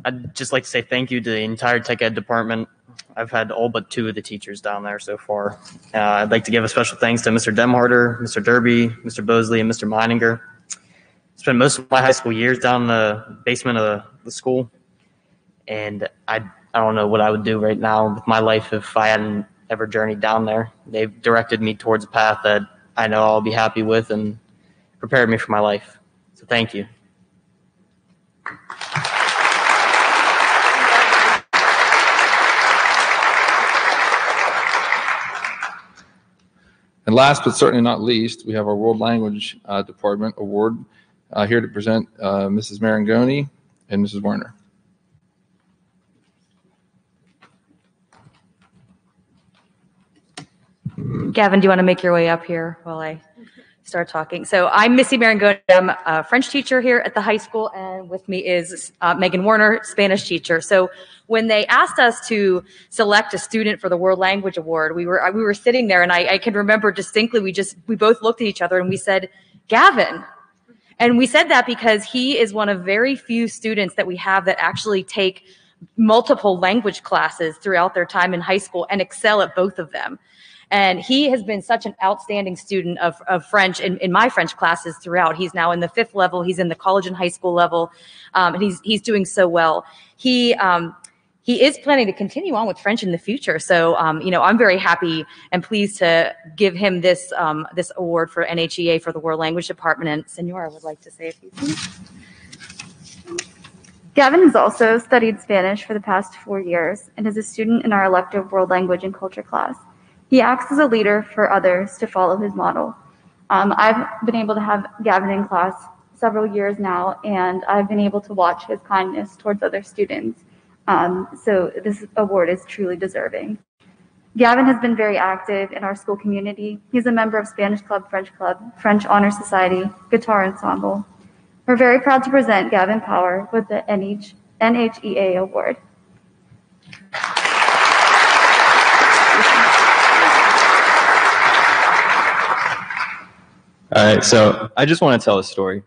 I'd just like to say thank you to the entire tech ed department. I've had all but 2 of the teachers down there so far. I'd like to give a special thanks to Mr. Demharter, Mr. Derby, Mr. Bosley, and Mr. Meininger. Spent most of my high school years down in the basement of the school, and I don't know what I would do right now with my life if I hadn't ever journeyed down there. They've directed me towards a path that I know I'll be happy with and prepared me for my life. So thank you.
And last but certainly not least, we have our World Language Department Award here to present Mrs. Marangoni and Mrs. Werner.
Gavin, do you want to make your way up here while I start talking? So I'm Missy Marangoni. I'm a French teacher here at the high school, and with me is Megan Werner, Spanish teacher. So when they asked us to select a student for the World Language Award, we were sitting there, and I can remember distinctly, we both looked at each other and we said, Gavin. And we said that because he is one of very few students that we have that actually take multiple language classes throughout their time in high school and excel at both of them. And he has been such an outstanding student of French in my French classes throughout. He's now in the 5th level. He's in the college and high school level. And he's doing so well. He is planning to continue on with French in the future. So, I'm very happy and pleased to give him this award for NHEA for the World Language Department. And Senora would like to say a few things.
Gavin has also studied Spanish for the past 4 years and is a student in our elective World Language and Culture class. He acts as a leader for others to follow his model. I've been able to have Gavin in class several years now, and I've been able to watch his kindness towards other students. So this award is truly deserving. Gavin has been very active in our school community. He's a member of Spanish Club, French Honor Society, Guitar Ensemble. We're very proud to present Gavin Power with the NHEA Award.
All right, so I just want to tell a story.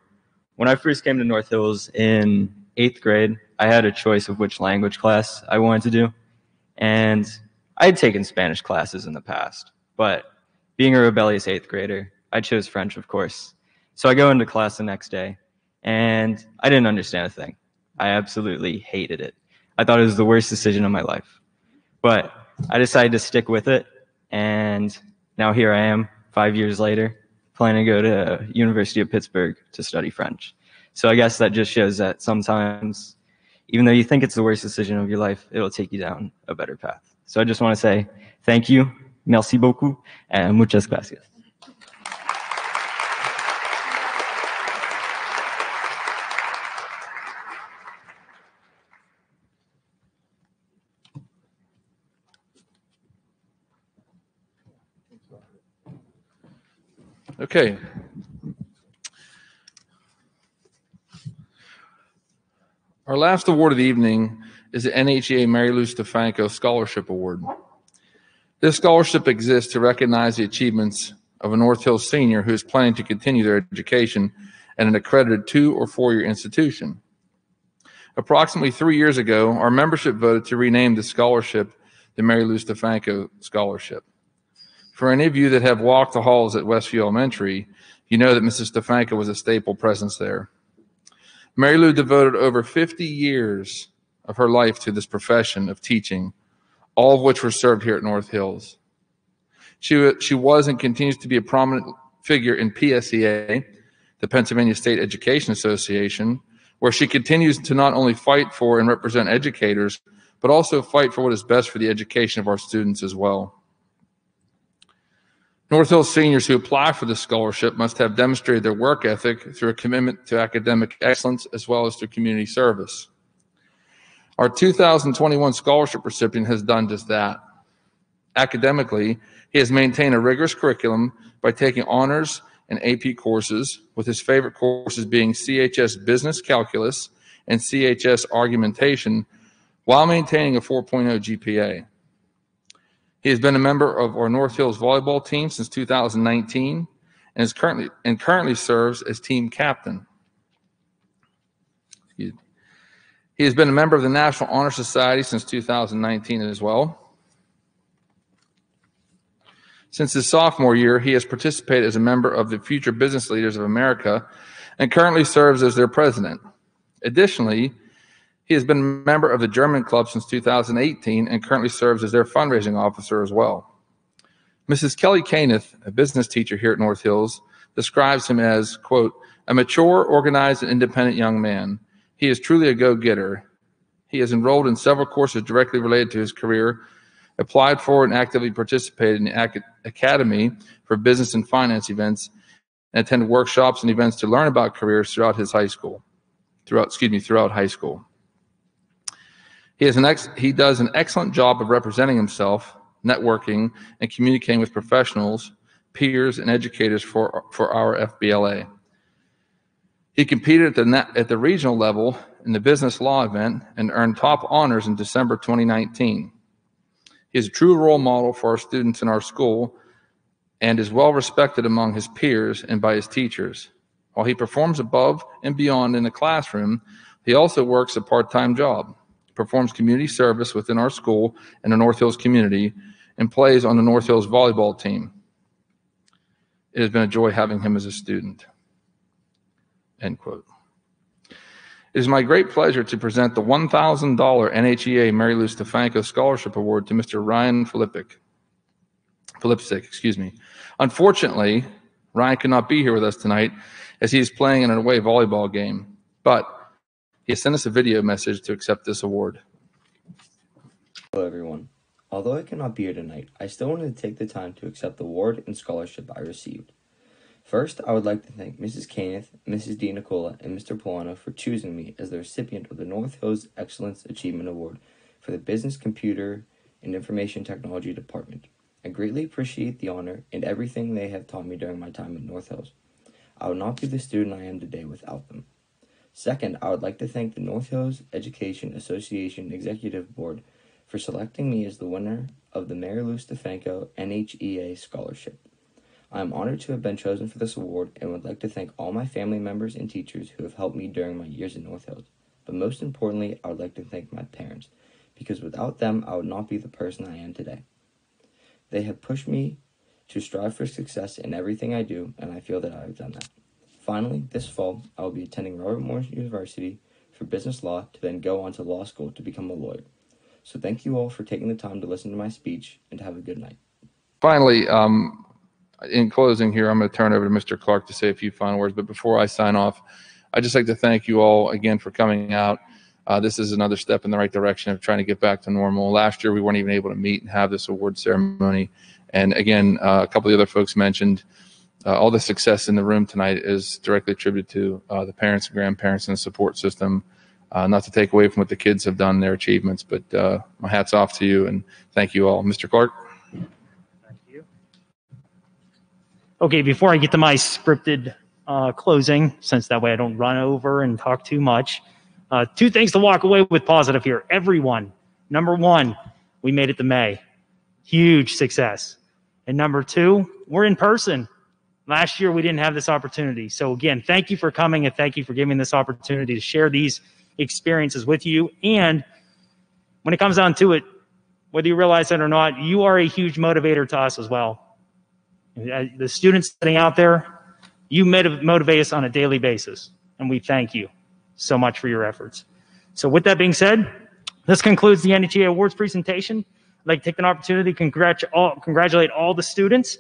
When I first came to North Hills in 8th grade, I had a choice of which language class I wanted to do. And I had taken Spanish classes in the past, but being a rebellious 8th grader, I chose French, of course. So I go into class the next day, and I didn't understand a thing. I absolutely hated it. I thought it was the worst decision of my life. But I decided to stick with it, and now here I am, 5 years later, planning to go to University of Pittsburgh to study French. So I guess that just shows that sometimes, even though you think it's the worst decision of your life, it'll take you down a better path. So I just want to say thank you, merci beaucoup, and muchas gracias.
Okay. Our last award of the evening is the NHEA Mary Lou Stefanko Scholarship Award. This scholarship exists to recognize the achievements of a North Hills senior who is planning to continue their education at an accredited 2- or 4-year institution. Approximately 3 years ago, our membership voted to rename the scholarship the Mary Lou Stefanko Scholarship. For any of you that have walked the halls at Westview Elementary, you know that Mrs. Stefanko was a staple presence there. Mary Lou devoted over 50 years of her life to this profession of teaching, all of which were served here at North Hills. She was and continues to be a prominent figure in PSEA, the Pennsylvania State Education Association, where she continues to not only fight for and represent educators, but also fight for what is best for the education of our students as well. North Hills seniors who apply for this scholarship must have demonstrated their work ethic through a commitment to academic excellence as well as through community service. Our 2021 scholarship recipient has done just that. Academically, he has maintained a rigorous curriculum by taking honors and AP courses, with his favorite courses being CHS Business Calculus and CHS Argumentation, while maintaining a 4.0 GPA. He has been a member of our North Hills volleyball team since 2019 and is currently serves as team captain. He has been a member of the National Honor Society since 2019 as well. Since his sophomore year, he has participated as a member of the Future Business Leaders of America and currently serves as their president. Additionally, he has been a member of the German Club since 2018 and currently serves as their fundraising officer as well. Mrs. Kelly Caneth, a business teacher here at North Hills, describes him as, quote, a mature, organized, and independent young man. He is truly a go-getter. He is enrolled in several courses directly related to his career, applied for and actively participated in the Academy for Business and Finance events, and attended workshops and events to learn about careers throughout high school. He does an excellent job of representing himself, networking, and communicating with professionals, peers, and educators for our FBLA. He competed at the regional level in the business law event and earned top honors in December 2019. He is a true role model for our students in our school and is well respected among his peers and by his teachers. While he performs above and beyond in the classroom, he also works a part-time job, performs community service within our school and the North Hills community, and plays on the North Hills volleyball team. It has been a joy having him as a student. End quote. It is my great pleasure to present the $1,000 NHEA Mary Lou Stefanko Scholarship Award to Mr. Ryan Filipsic. Unfortunately, Ryan could not be here with us tonight as he is playing in an away volleyball game, but he has sent us a video message to accept this award.
Hello, everyone. Although I cannot be here tonight, I still wanted to take the time to accept the award and scholarship I received. First, I would like to thank Mrs. Kenneth, Mrs. D. Nicola, and Mr. Polano for choosing me as the recipient of the North Hills Excellence Achievement Award for the Business, Computer, and Information Technology Department. I greatly appreciate the honor and everything they have taught me during my time at North Hills. I would not be the student I am today without them. Second, I would like to thank the North Hills Education Association Executive Board for selecting me as the winner of the Mary Lou Stefanko NHEA Scholarship. I am honored to have been chosen for this award and would like to thank all my family members and teachers who have helped me during my years at North Hills. But most importantly, I would like to thank my parents, because without them, I would not be the person I am today. They have pushed me to strive for success in everything I do, and I feel that I have done that. Finally, this fall, I will be attending Robert Morris University for business law to then go on to law school to become a lawyer. So thank you all for taking the time to listen to my speech, and have a good night.
Finally, in closing here, I'm going to turn over to Mr. Clark to say a few final words. But before I sign off, I'd just like to thank you all again for coming out. This is another step in the right direction of trying to get back to normal. Last year, we weren't even able to meet and have this award ceremony. And again, a couple of the other folks mentioned all the success in the room tonight is directly attributed to the parents and grandparents and the support system. Not to take away from what the kids have done, their achievements, but my hat's off to you and thank you all. Mr. Clark?
Okay, before I get to my scripted closing, since that way I don't run over and talk too much, two things to walk away with positive here. Everyone, number one, we made it to May. Huge success. And number two, we're in person. Last year, we didn't have this opportunity. So again, thank you for coming and thank you for giving me this opportunity to share these experiences with you. And when it comes down to it, whether you realize it or not, you are a huge motivator to us as well. The students sitting out there, you motivate us on a daily basis, and we thank you so much for your efforts. So with that being said, this concludes the NHEA Awards presentation. I'd like to take an opportunity to congratulate all the students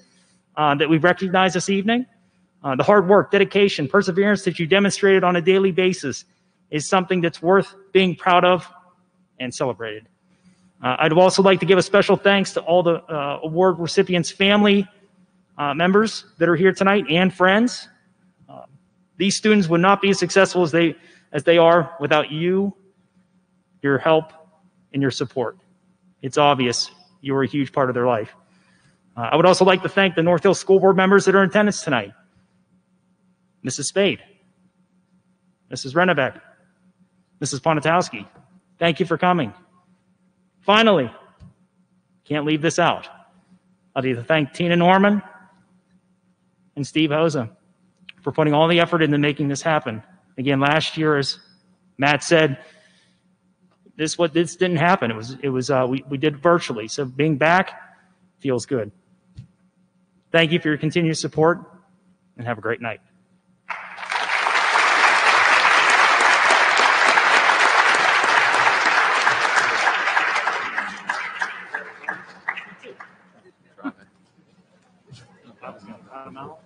that we've recognized this evening. The hard work, dedication, perseverance that you demonstrated on a daily basis is something that's worth being proud of and celebrated. I'd also like to give a special thanks to all the award recipients' family members that are here tonight and friends. These students would not be as successful as they are without you, your help, and your support. It's obvious you are a huge part of their life. I would also like to thank the North Hills School Board members that are in attendance tonight. Mrs. Spade, Mrs. Rennebeck, Mrs. Ponatowski, thank you for coming. Finally, can't leave this out. I'd like to thank Tina Norman and Steve Hosa for putting all the effort into making this happen. Again, last year, as Matt said, this didn't happen. We did it virtually. So being back feels good. Thank you for your continued support, and have a great night. I was going to cut them out.